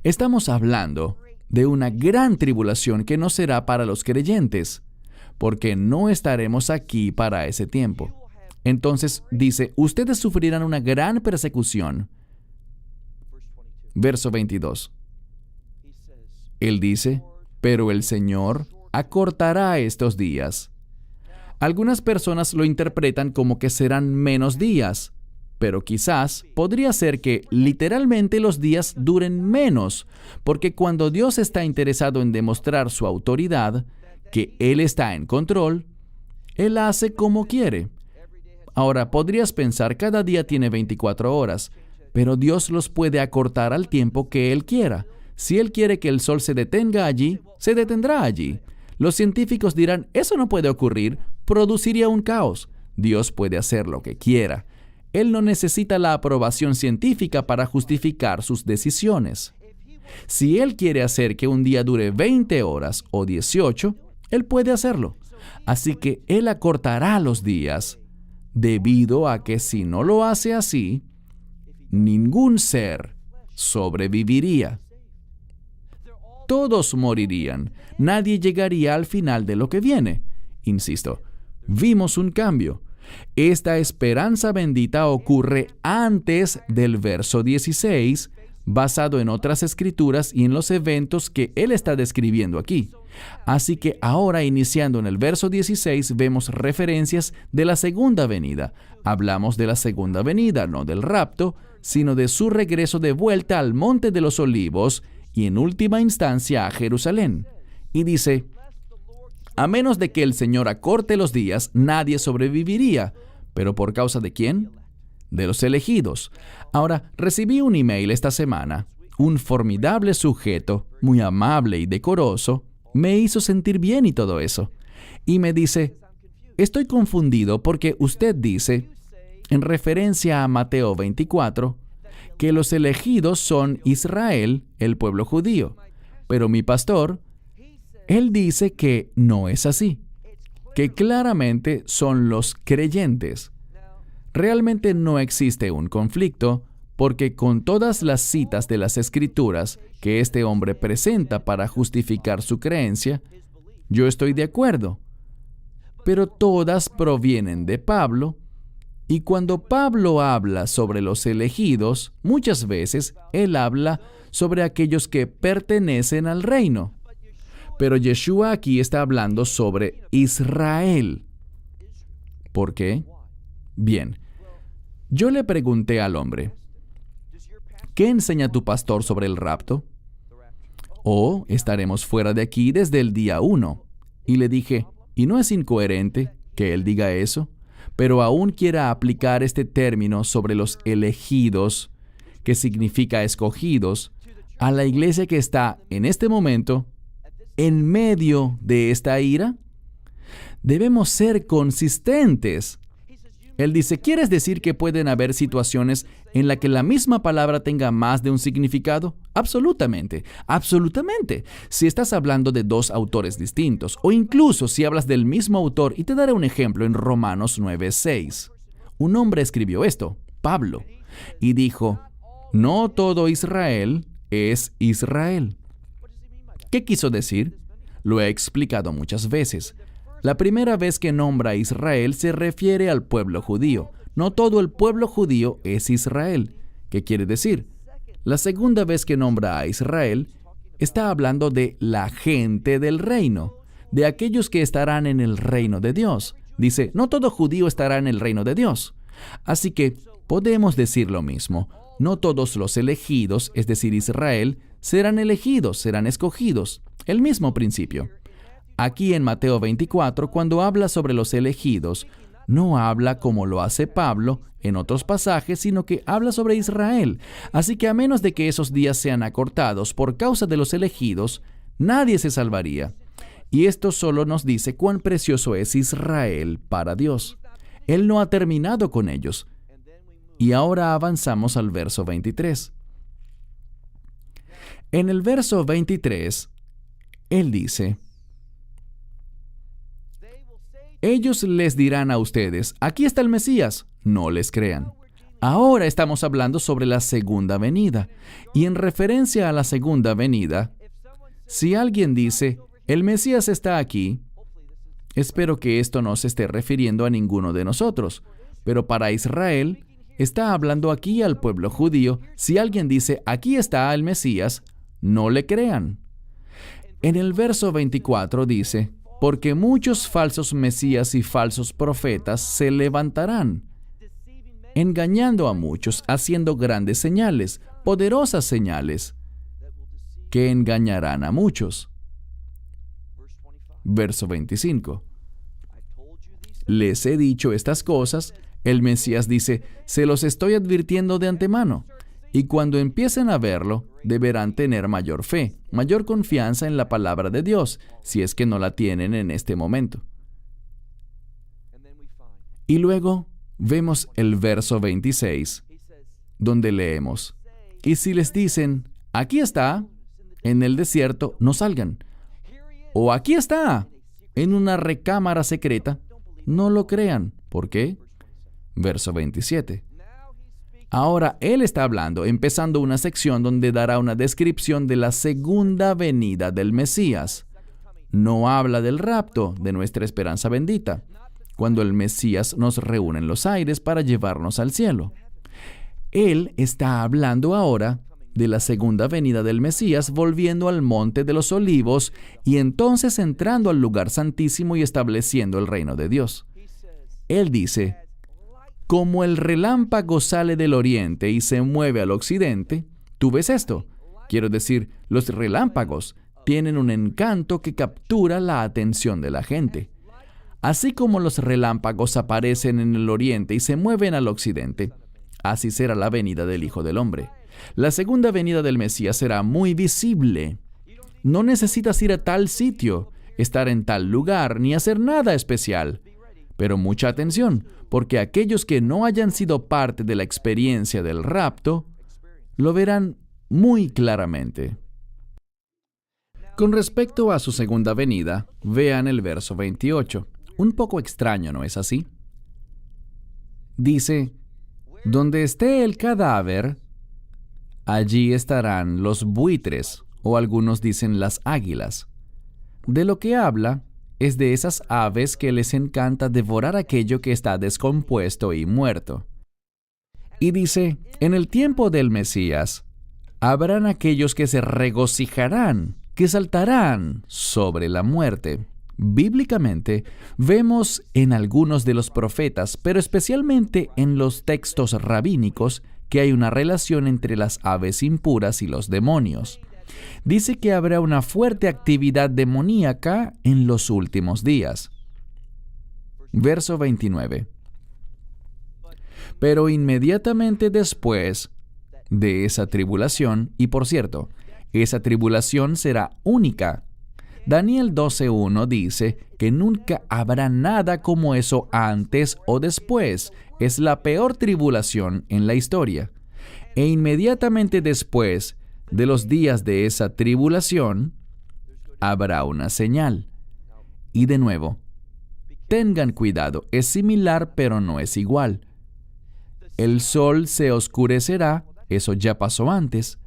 Estamos hablando de una gran tribulación que no será para los creyentes, porque no estaremos aquí para ese tiempo. Entonces dice, ustedes sufrirán una gran persecución. Verso 22. Él dice, pero el Señor acortará estos días. Algunas personas lo interpretan como que serán menos días, pero quizás podría ser que literalmente los días duren menos, porque cuando Dios está interesado en demostrar su autoridad, que Él está en control, Él hace como quiere. Ahora, podrías pensar, cada día tiene 24 horas, pero Dios los puede acortar al tiempo que Él quiera. Si Él quiere que el sol se detenga allí, se detendrá allí. Los científicos dirán, eso no puede ocurrir, produciría un caos. Dios puede hacer lo que quiera. Él no necesita la aprobación científica para justificar sus decisiones. Si Él quiere hacer que un día dure 20 horas o 18, Él puede hacerlo. Así que Él acortará los días, debido a que si no lo hace así, ningún ser sobreviviría. Todos morirían. Nadie llegaría al final de lo que viene. Insisto, vimos un cambio. Esta esperanza bendita ocurre antes del verso 16, basado en otras escrituras y en los eventos que él está describiendo aquí. Así que ahora, iniciando en el verso 16, vemos referencias de la segunda venida. Hablamos de la segunda venida, no del rapto, sino de su regreso de vuelta al Monte de los Olivos y en última instancia a Jerusalén. Y dice, a menos de que el Señor acorte los días, nadie sobreviviría. ¿Pero por causa de quién? De los elegidos. Ahora, recibí un email esta semana. Un formidable sujeto, muy amable y decoroso, me hizo sentir bien y todo eso. Y me dice, estoy confundido porque usted dice, en referencia a Mateo 24, que los elegidos son Israel, el pueblo judío. Pero mi pastor, él dice que no es así, que claramente son los creyentes. Realmente no existe un conflicto, porque con todas las citas de las Escrituras que este hombre presenta para justificar su creencia, yo estoy de acuerdo. Pero todas provienen de Pablo, y cuando Pablo habla sobre los elegidos, muchas veces él habla sobre aquellos que pertenecen al reino. Pero Yeshua aquí está hablando sobre Israel. ¿Por qué? Bien, yo le pregunté al hombre, ¿qué enseña tu pastor sobre el rapto? ¿O estaremos fuera de aquí desde el día 1? Y le dije, ¿y no es incoherente que él diga eso? Pero aún quiera aplicar este término sobre los elegidos, que significa escogidos, a la iglesia que está en este momento en medio de esta ira? Debemos ser consistentes. Él dice, ¿quieres decir que pueden haber situaciones en las que la misma palabra tenga más de un significado? Absolutamente, absolutamente. Si estás hablando de dos autores distintos, o incluso si hablas del mismo autor, y te daré un ejemplo en Romanos 9:6. Un hombre escribió esto, Pablo, y dijo, no todo Israel es Israel. ¿Qué quiso decir? Lo he explicado muchas veces. La primera vez que nombra a Israel se refiere al pueblo judío. No todo el pueblo judío es Israel. ¿Qué quiere decir? La segunda vez que nombra a Israel, está hablando de la gente del reino, de aquellos que estarán en el reino de Dios. Dice, no todo judío estará en el reino de Dios. Así que podemos decir lo mismo. No todos los elegidos, es decir, Israel, serán elegidos, serán escogidos. El mismo principio. Aquí en Mateo 24, cuando habla sobre los elegidos, no habla como lo hace Pablo en otros pasajes, sino que habla sobre Israel. Así que a menos de que esos días sean acortados por causa de los elegidos, nadie se salvaría. Y esto solo nos dice cuán precioso es Israel para Dios. Él no ha terminado con ellos. Y ahora avanzamos al verso 23. En el verso 23, Él dice, ellos les dirán a ustedes, aquí está el Mesías, no les crean. Ahora estamos hablando sobre la segunda venida. Y en referencia a la segunda venida, si alguien dice, el Mesías está aquí, espero que esto no se esté refiriendo a ninguno de nosotros, pero para Israel, está hablando aquí al pueblo judío. Si alguien dice, aquí está el Mesías, no le crean. En el verso 24 dice, porque muchos falsos mesías y falsos profetas se levantarán, engañando a muchos, haciendo grandes señales, poderosas señales, que engañarán a muchos. Verso 25. Les he dicho estas cosas. El Mesías dice, se los estoy advirtiendo de antemano. Y cuando empiecen a verlo, deberán tener mayor fe, mayor confianza en la palabra de Dios, si es que no la tienen en este momento. Y luego vemos el verso 26, donde leemos, y si les dicen, aquí está, en el desierto, no salgan. O aquí está, en una recámara secreta, no lo crean. ¿Por qué? Verso 27. Ahora Él está hablando, empezando una sección donde dará una descripción de la segunda venida del Mesías. No habla del rapto, de nuestra esperanza bendita, cuando el Mesías nos reúne en los aires para llevarnos al cielo. Él está hablando ahora de la segunda venida del Mesías, volviendo al monte de los olivos y entonces entrando al lugar santísimo y estableciendo el reino de Dios. Él dice, como el relámpago sale del oriente y se mueve al occidente, ¿tú ves esto? Quiero decir, los relámpagos tienen un encanto que captura la atención de la gente. Así como los relámpagos aparecen en el oriente y se mueven al occidente, así será la venida del Hijo del Hombre. La segunda venida del Mesías será muy visible. No necesitas ir a tal sitio, estar en tal lugar, ni hacer nada especial. Pero mucha atención, porque aquellos que no hayan sido parte de la experiencia del rapto, lo verán muy claramente. Con respecto a su segunda venida, vean el verso 28. Un poco extraño, ¿no es así? Dice, donde esté el cadáver, allí estarán los buitres, o algunos dicen las águilas. De lo que habla es de esas aves que les encanta devorar aquello que está descompuesto y muerto. Y dice, en el tiempo del Mesías, habrán aquellos que se regocijarán, que saltarán sobre la muerte. Bíblicamente, vemos en algunos de los profetas, pero especialmente en los textos rabínicos, que hay una relación entre las aves impuras y los demonios. Dice que habrá una fuerte actividad demoníaca en los últimos días. Verso 29. Pero inmediatamente después de esa tribulación, y por cierto, esa tribulación será única. Daniel 12:1 dice que nunca habrá nada como eso antes o después. Es la peor tribulación en la historia. E inmediatamente después de los días de esa tribulación, habrá una señal. Y de nuevo, tengan cuidado, es similar pero no es igual. El sol se oscurecerá, eso ya pasó antes,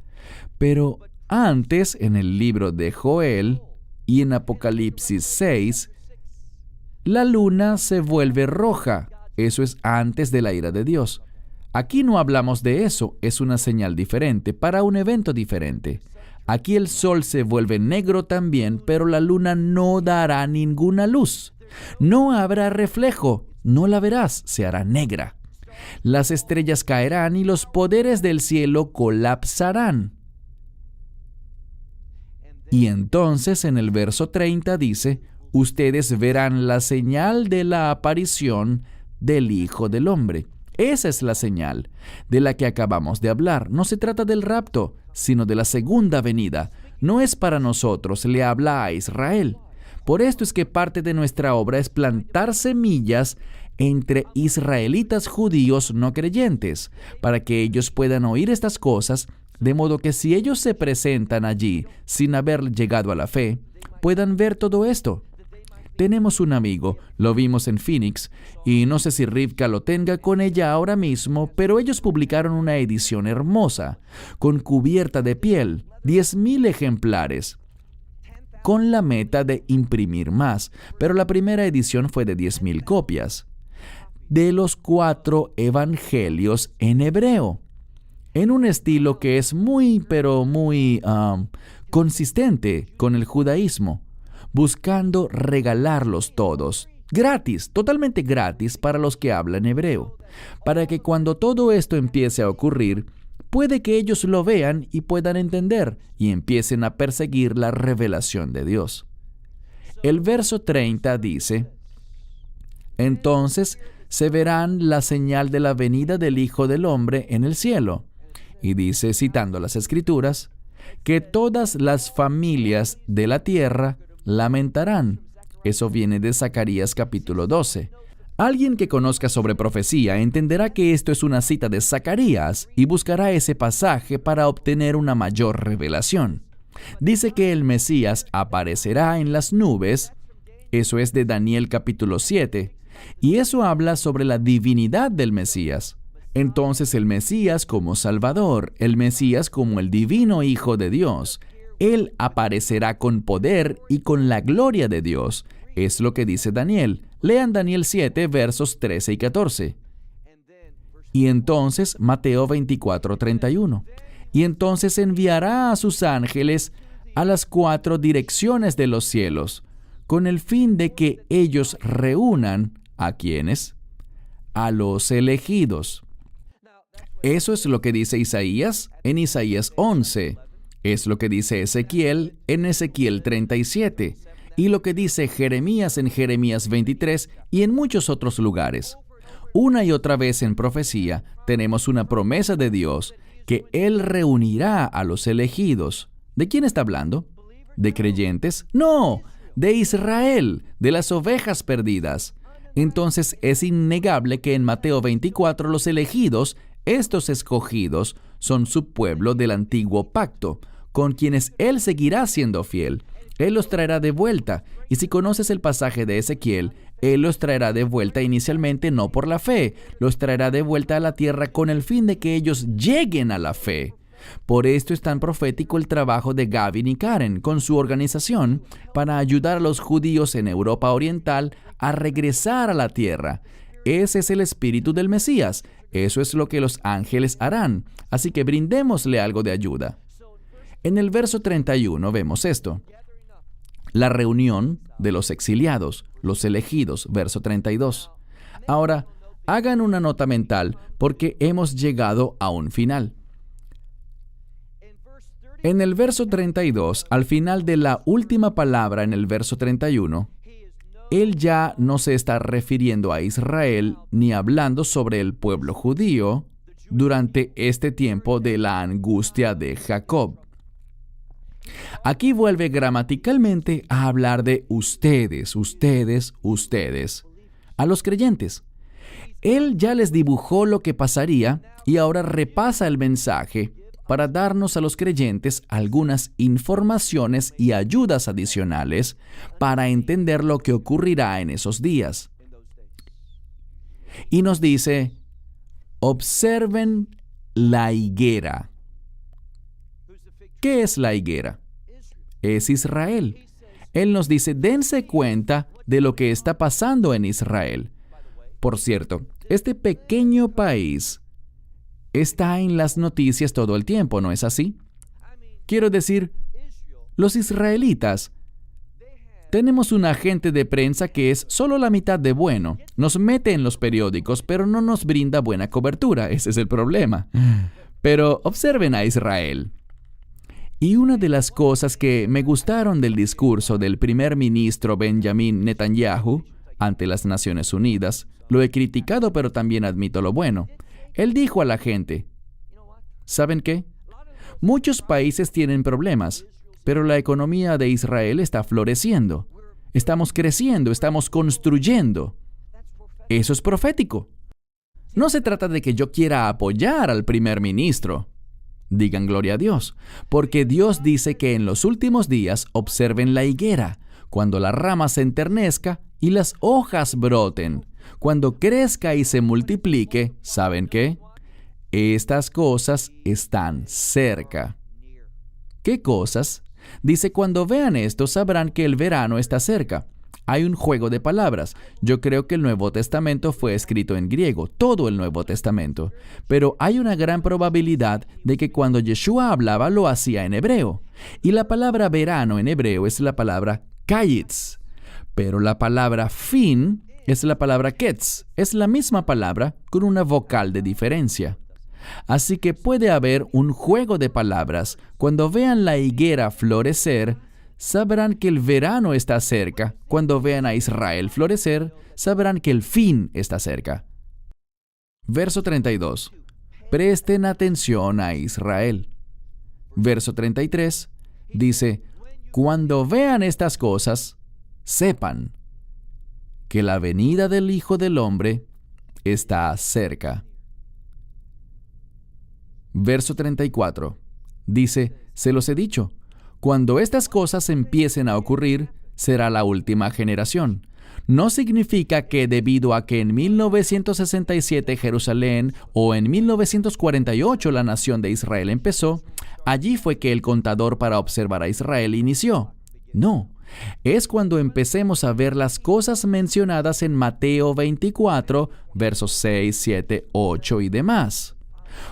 pero antes en el libro de Joel y en Apocalipsis 6, la luna se vuelve roja, eso es antes de la ira de Dios. Aquí no hablamos de eso, es una señal diferente, para un evento diferente. Aquí el sol se vuelve negro también, pero la luna no dará ninguna luz. No habrá reflejo, no la verás, se hará negra. Las estrellas caerán y los poderes del cielo colapsarán. Y entonces en el verso 30 dice, ustedes verán la señal de la aparición del Hijo del Hombre. Esa es la señal de la que acabamos de hablar. No se trata del rapto, sino de la segunda venida. No es para nosotros, le habla a Israel. Por esto es que parte de nuestra obra es plantar semillas entre israelitas judíos no creyentes, para que ellos puedan oír estas cosas, de modo que si ellos se presentan allí sin haber llegado a la fe, puedan ver todo esto. Tenemos un amigo, lo vimos en Phoenix, y no sé si Rivka lo tenga con ella ahora mismo, pero ellos publicaron una edición hermosa, con cubierta de piel, 10,000 ejemplares, con la meta de imprimir más, pero la primera edición fue de 10,000 copias, de los 4 evangelios en hebreo, en un estilo que es muy consistente con el judaísmo, buscando regalarlos todos, gratis, totalmente gratis para los que hablan hebreo, para que cuando todo esto empiece a ocurrir, puede que ellos lo vean y puedan entender y empiecen a perseguir la revelación de Dios. El verso 30 dice, entonces se verán la señal de la venida del Hijo del Hombre en el cielo. Y dice, citando las Escrituras, que todas las familias de la tierra lamentarán. Eso viene de Zacarías capítulo 12. Alguien que conozca sobre profecía entenderá que esto es una cita de Zacarías y buscará ese pasaje para obtener una mayor revelación. Dice que el Mesías aparecerá en las nubes, eso es de Daniel capítulo 7, y eso habla sobre la divinidad del Mesías. Entonces el Mesías como Salvador, el Mesías como el divino Hijo de Dios, Él aparecerá con poder y con la gloria de Dios. Es lo que dice Daniel. Lean Daniel 7, versos 13 y 14. Y entonces Mateo 24:31. Y entonces enviará a sus ángeles a las 4 direcciones de los cielos, con el fin de que ellos reúnan ¿a quiénes? A los elegidos. Eso es lo que dice Isaías en Isaías 11. Es lo que dice Ezequiel en Ezequiel 37. Y lo que dice Jeremías en Jeremías 23 y en muchos otros lugares. Una y otra vez en profecía tenemos una promesa de Dios que Él reunirá a los elegidos. ¿De quién está hablando? ¿De creyentes? No, de Israel, de las ovejas perdidas. Entonces es innegable que en Mateo 24 los elegidos, estos escogidos, son su pueblo del antiguo pacto, con quienes Él seguirá siendo fiel. Él los traerá de vuelta. Y si conoces el pasaje de Ezequiel, Él los traerá de vuelta inicialmente no por la fe, los traerá de vuelta a la tierra con el fin de que ellos lleguen a la fe. Por esto es tan profético el trabajo de Gavin y Karen con su organización para ayudar a los judíos en Europa Oriental a regresar a la tierra. Ese es el espíritu del Mesías. Eso es lo que los ángeles harán. Así que brindémosle algo de ayuda. En el verso 31 vemos esto. La reunión de los exiliados, los elegidos, verso 32. Ahora, hagan una nota mental porque hemos llegado a un final. En el verso 32, al final de la última palabra en el verso 31, Él ya no se está refiriendo a Israel ni hablando sobre el pueblo judío, durante este tiempo de la angustia de Jacob. Aquí vuelve gramaticalmente a hablar de ustedes, a los creyentes. Él ya les dibujó lo que pasaría y ahora repasa el mensaje para darnos a los creyentes algunas informaciones y ayudas adicionales para entender lo que ocurrirá en esos días. Y nos dice, observen la higuera. ¿Qué es la higuera? Es Israel. Él nos dice, dense cuenta de lo que está pasando en Israel. Por cierto, este pequeño país está en las noticias todo el tiempo, ¿no es así? Quiero decir, los israelitas, tenemos un agente de prensa que es solo la mitad de bueno. Nos mete en los periódicos, pero no nos brinda buena cobertura. Ese es el problema. Pero observen a Israel. Y una de las cosas que me gustaron del discurso del primer ministro Benjamin Netanyahu ante las Naciones Unidas, lo he criticado, pero también admito lo bueno. Él dijo a la gente, ¿saben qué? Muchos países tienen problemas, pero la economía de Israel está floreciendo. Estamos creciendo, estamos construyendo. Eso es profético. No se trata de que yo quiera apoyar al primer ministro. Digan gloria a Dios, porque Dios dice que en los últimos días observen la higuera, cuando la rama se enternezca y las hojas broten, cuando crezca y se multiplique. ¿Saben qué? Estas cosas están cerca. ¿Qué cosas? Dice, cuando vean esto sabrán que el verano está cerca. Hay un juego de palabras. Yo creo que el Nuevo Testamento fue escrito en griego, todo el Nuevo Testamento. Pero hay una gran probabilidad de que cuando Yeshua hablaba lo hacía en hebreo. Y la palabra verano en hebreo es la palabra kayitz. Pero la palabra fin es la palabra ketz. Es la misma palabra con una vocal de diferencia. Así que puede haber un juego de palabras. Cuando vean la higuera florecer, sabrán que el verano está cerca. Cuando vean a Israel florecer, sabrán que el fin está cerca. Verso 32. Presten atención a Israel. Verso 33 dice, cuando vean estas cosas, sepan que la venida del Hijo del Hombre está cerca. Verso 34 dice, se los he dicho, cuando estas cosas empiecen a ocurrir, será la última generación. No significa que debido a que en 1967 Jerusalén o en 1948 la nación de Israel empezó, allí fue que el contador para observar a Israel inició. No, es cuando empecemos a ver las cosas mencionadas en Mateo 24, versos 6, 7, 8 y demás.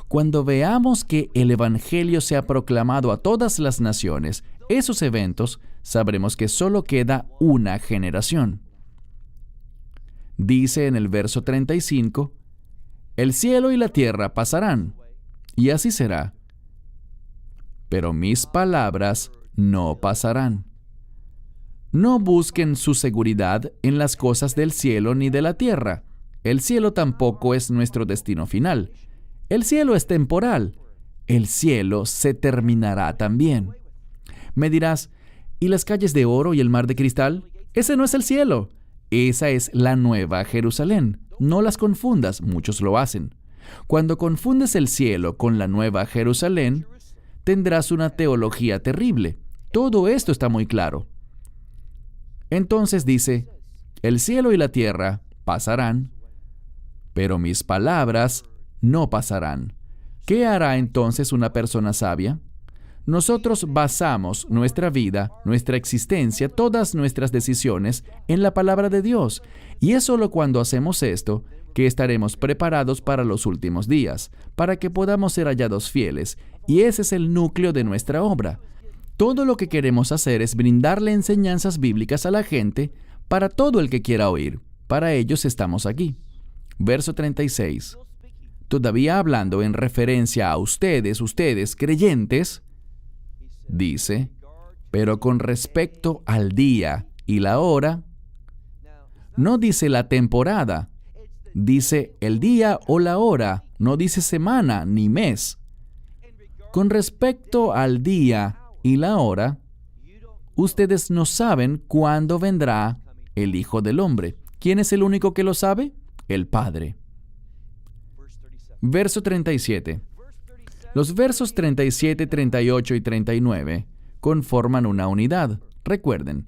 Cuando veamos que el Evangelio se ha proclamado a todas las naciones, esos eventos, sabremos que solo queda una generación. Dice en el verso 35, el cielo y la tierra pasarán, y así será. Pero mis palabras no pasarán. No busquen su seguridad en las cosas del cielo ni de la tierra. El cielo tampoco es nuestro destino final. El cielo es temporal. El cielo se terminará también. Me dirás, ¿y las calles de oro y el mar de cristal? Ese no es el cielo. Esa es la nueva Jerusalén. No las confundas, muchos lo hacen. Cuando confundes el cielo con la nueva Jerusalén, tendrás una teología terrible. Todo esto está muy claro. Entonces dice, el cielo y la tierra pasarán, pero mis palabras no pasarán. ¿Qué hará entonces una persona sabia? Nosotros basamos nuestra vida, nuestra existencia, todas nuestras decisiones en la palabra de Dios. Y es solo cuando hacemos esto que estaremos preparados para los últimos días, para que podamos ser hallados fieles. Y ese es el núcleo de nuestra obra. Todo lo que queremos hacer es brindarle enseñanzas bíblicas a la gente para todo el que quiera oír. Para ellos estamos aquí. Verso 36. Todavía hablando en referencia a ustedes creyentes, dice, pero con respecto al día y la hora, no dice la temporada, dice el día o la hora, no dice semana ni mes. Con respecto al día y la hora, ustedes no saben cuándo vendrá el Hijo del Hombre. ¿Quién es el único que lo sabe? El Padre. Verso 37. Los versos 37, 38 y 39 conforman una unidad. Recuerden,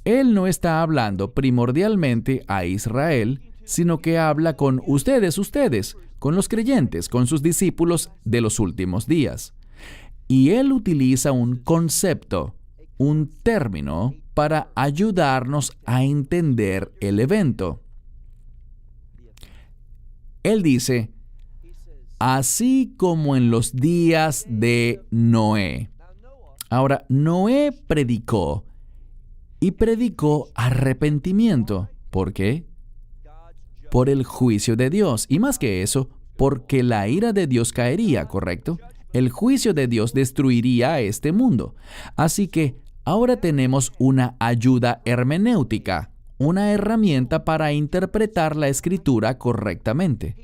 Él no está hablando primordialmente a Israel, sino que habla con ustedes, con los creyentes, con sus discípulos de los últimos días. Y Él utiliza un concepto, un término, para ayudarnos a entender el evento. Él dice, así como en los días de Noé. Ahora, Noé predicó arrepentimiento. ¿Por qué? Por el juicio de Dios. Y más que eso, porque la ira de Dios caería, ¿correcto? El juicio de Dios destruiría a este mundo. Así que ahora tenemos una ayuda hermenéutica, una herramienta para interpretar la Escritura correctamente.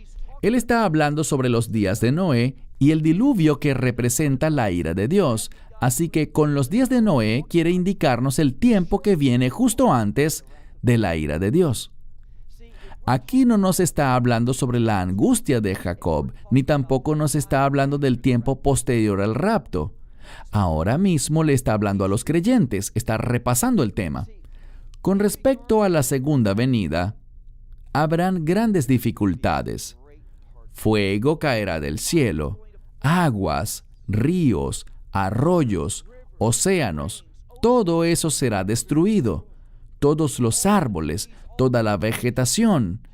Él está hablando sobre los días de Noé y el diluvio que representa la ira de Dios. Así que con los días de Noé quiere indicarnos el tiempo que viene justo antes de la ira de Dios. Aquí no nos está hablando sobre la angustia de Jacob, ni tampoco nos está hablando del tiempo posterior al rapto. Ahora mismo le está hablando a los creyentes, está repasando el tema. Con respecto a la segunda venida, habrán grandes dificultades. Fuego caerá del cielo, aguas, ríos, arroyos, océanos, todo eso será destruido. Todos los árboles, toda la vegetación.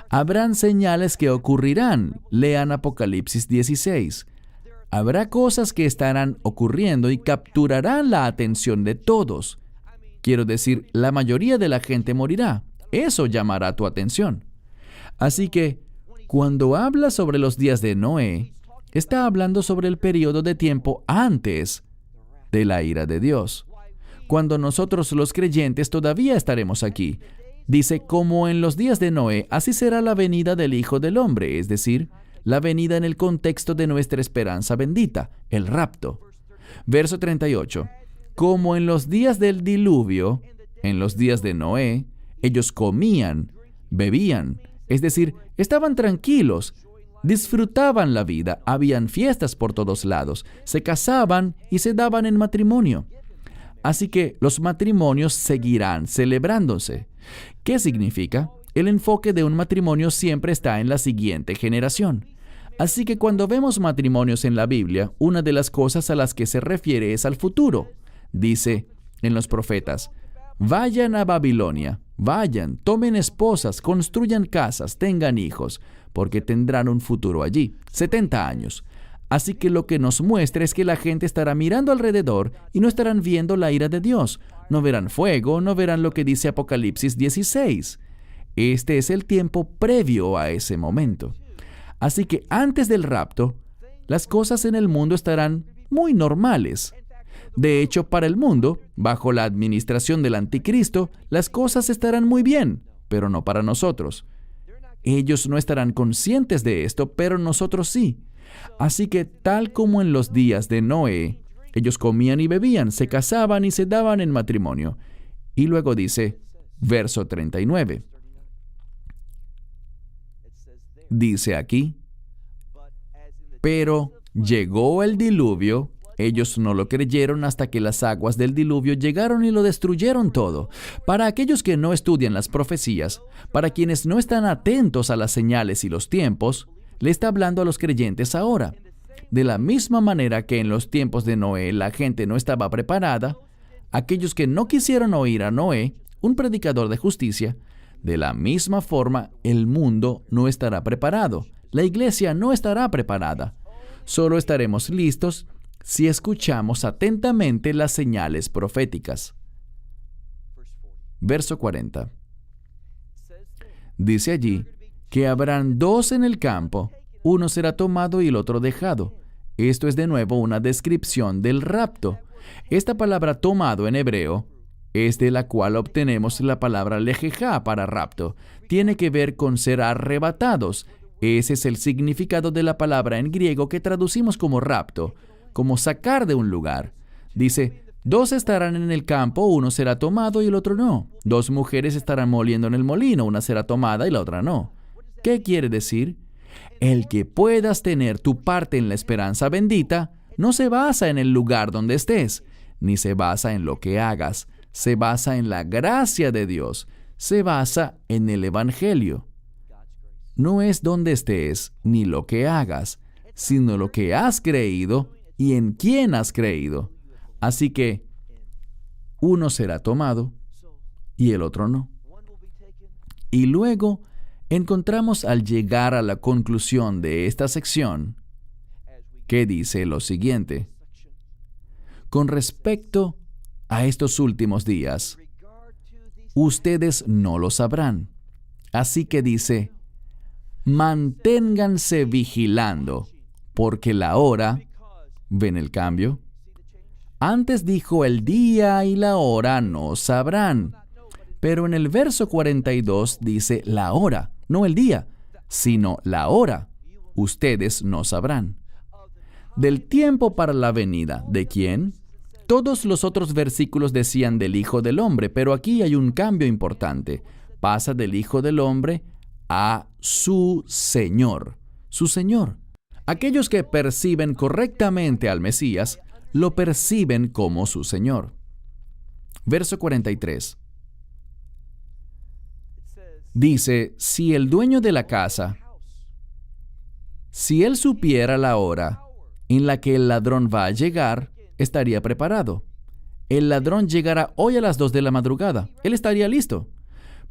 Habrán señales que ocurrirán. Lean Apocalipsis 16. Habrá cosas que estarán ocurriendo y capturarán la atención de todos. Quiero decir, la mayoría de la gente morirá. Eso llamará tu atención. Así que, cuando habla sobre los días de Noé, está hablando sobre el periodo de tiempo antes de la ira de Dios. Cuando nosotros los creyentes todavía estaremos aquí. Dice, como en los días de Noé, así será la venida del Hijo del Hombre, es decir, la venida en el contexto de nuestra esperanza bendita, el rapto. Verso 38. Como en los días del diluvio, en los días de Noé, ellos comían, bebían, es decir, estaban tranquilos, disfrutaban la vida, habían fiestas por todos lados, se casaban y se daban en matrimonio. Así que los matrimonios seguirán celebrándose. ¿Qué significa? El enfoque de un matrimonio siempre está en la siguiente generación. Así que cuando vemos matrimonios en la Biblia, una de las cosas a las que se refiere es al futuro. Dice en los profetas, vayan a Babilonia, vayan, tomen esposas, construyan casas, tengan hijos, porque tendrán un futuro allí. 70 años. Así que lo que nos muestra es que la gente estará mirando alrededor y no estarán viendo la ira de Dios. No verán fuego, no verán lo que dice Apocalipsis 16. Este es el tiempo previo a ese momento. Así que antes del rapto, las cosas en el mundo estarán muy normales. De hecho, para el mundo, bajo la administración del anticristo, las cosas estarán muy bien, pero no para nosotros. Ellos no estarán conscientes de esto, pero nosotros sí. Así que tal como en los días de Noé, ellos comían y bebían, se casaban y se daban en matrimonio. Y luego dice, verso 39. Dice aquí, pero llegó el diluvio, ellos no lo creyeron hasta que las aguas del diluvio llegaron y lo destruyeron todo. Para aquellos que no estudian las profecías, para quienes no están atentos a las señales y los tiempos, le está hablando a los creyentes ahora. De la misma manera que en los tiempos de Noé la gente no estaba preparada, aquellos que no quisieron oír a Noé, un predicador de justicia, de la misma forma el mundo no estará preparado. La iglesia no estará preparada. Solo estaremos listos si escuchamos atentamente las señales proféticas. Verso 40. Dice allí que habrán dos en el campo, uno será tomado y el otro dejado. Esto es de nuevo una descripción del rapto. Esta palabra tomado en hebreo es de la cual obtenemos la palabra lejejá para rapto. Tiene que ver con ser arrebatados. Ese es el significado de la palabra en griego que traducimos como rapto, como sacar de un lugar. Dice, 2 estarán en el campo, uno será tomado y el otro no. 2 mujeres estarán moliendo en el molino, una será tomada y la otra no. ¿Qué quiere decir? El que puedas tener tu parte en la esperanza bendita no se basa en el lugar donde estés, ni se basa en lo que hagas, se basa en la gracia de Dios, se basa en el Evangelio. No es donde estés ni lo que hagas, sino lo que has creído y en quién has creído. Así que uno será tomado y el otro no. Y luego encontramos al llegar a la conclusión de esta sección que dice lo siguiente: con respecto a estos últimos días, ustedes no lo sabrán. Así que dice, manténganse vigilando, porque la hora, ¿ven el cambio? Antes dijo el día y la hora no sabrán, pero en el verso 42 dice la hora, no el día, sino la hora. Ustedes no sabrán. Del tiempo para la venida, ¿de quién? Todos los otros versículos decían del Hijo del Hombre, pero aquí hay un cambio importante. Pasa del Hijo del Hombre a su Señor. Su Señor. Aquellos que perciben correctamente al Mesías, lo perciben como su Señor. Verso 43. Dice, si el dueño de la casa, si él supiera la hora en la que el ladrón va a llegar, estaría preparado. El ladrón llegará hoy a las 2 de la madrugada. Él estaría listo.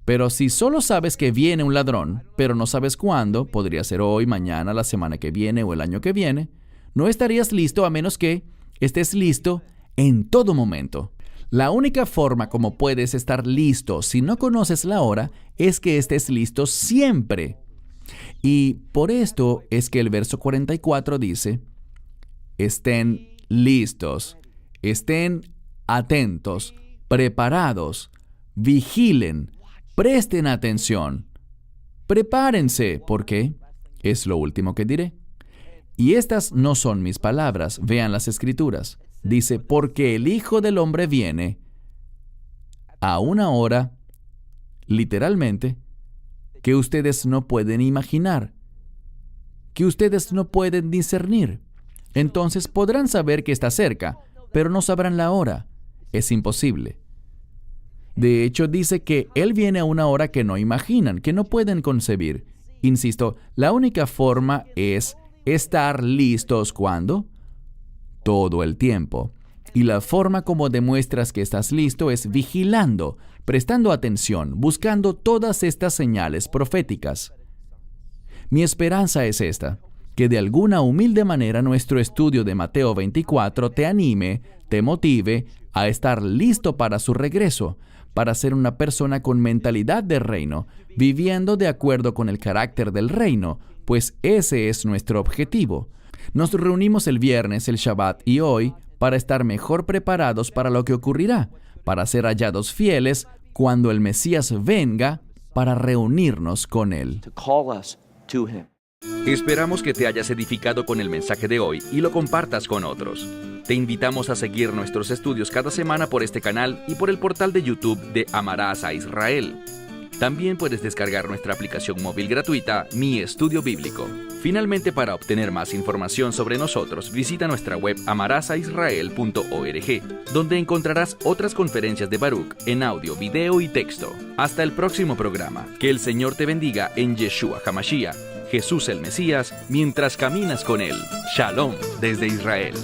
Pero si solo sabes que viene un ladrón, pero no sabes cuándo, podría ser hoy, mañana, la semana que viene o el año que viene, no estarías listo a menos que estés listo en todo momento. La única forma como puedes estar listo si no conoces la hora es que estés listo siempre. Y por esto es que el verso 44 dice, estén listos, estén atentos, preparados, vigilen, presten atención, prepárense, porque es lo último que diré. Y estas no son mis palabras, vean las Escrituras. Dice, porque el Hijo del Hombre viene a una hora, literalmente, que ustedes no pueden imaginar, que ustedes no pueden discernir. Entonces podrán saber que está cerca, pero no sabrán la hora. Es imposible. De hecho, dice que Él viene a una hora que no imaginan, que no pueden concebir. Insisto, la única forma es estar listos ¿cuándo? Todo el tiempo. Y la forma como demuestras que estás listo es vigilando, prestando atención, buscando todas estas señales proféticas. Mi esperanza es esta, que de alguna humilde manera nuestro estudio de Mateo 24 te anime, te motive a estar listo para su regreso, para ser una persona con mentalidad de reino, viviendo de acuerdo con el carácter del reino, pues ese es nuestro objetivo. Nos reunimos el viernes, el Shabbat y hoy para estar mejor preparados para lo que ocurrirá, para ser hallados fieles cuando el Mesías venga para reunirnos con Él. to call us to him. Esperamos que te hayas edificado con el mensaje de hoy y lo compartas con otros. Te invitamos a seguir nuestros estudios cada semana por este canal y por el portal de YouTube de Amarás a Israel. También puedes descargar nuestra aplicación móvil gratuita, Mi Estudio Bíblico. Finalmente, para obtener más información sobre nosotros, visita nuestra web amarasaisrael.org, donde encontrarás otras conferencias de Baruch en audio, video y texto. Hasta el próximo programa. Que el Señor te bendiga en Yeshua HaMashiach, Jesús el Mesías, mientras caminas con Él. Shalom desde Israel.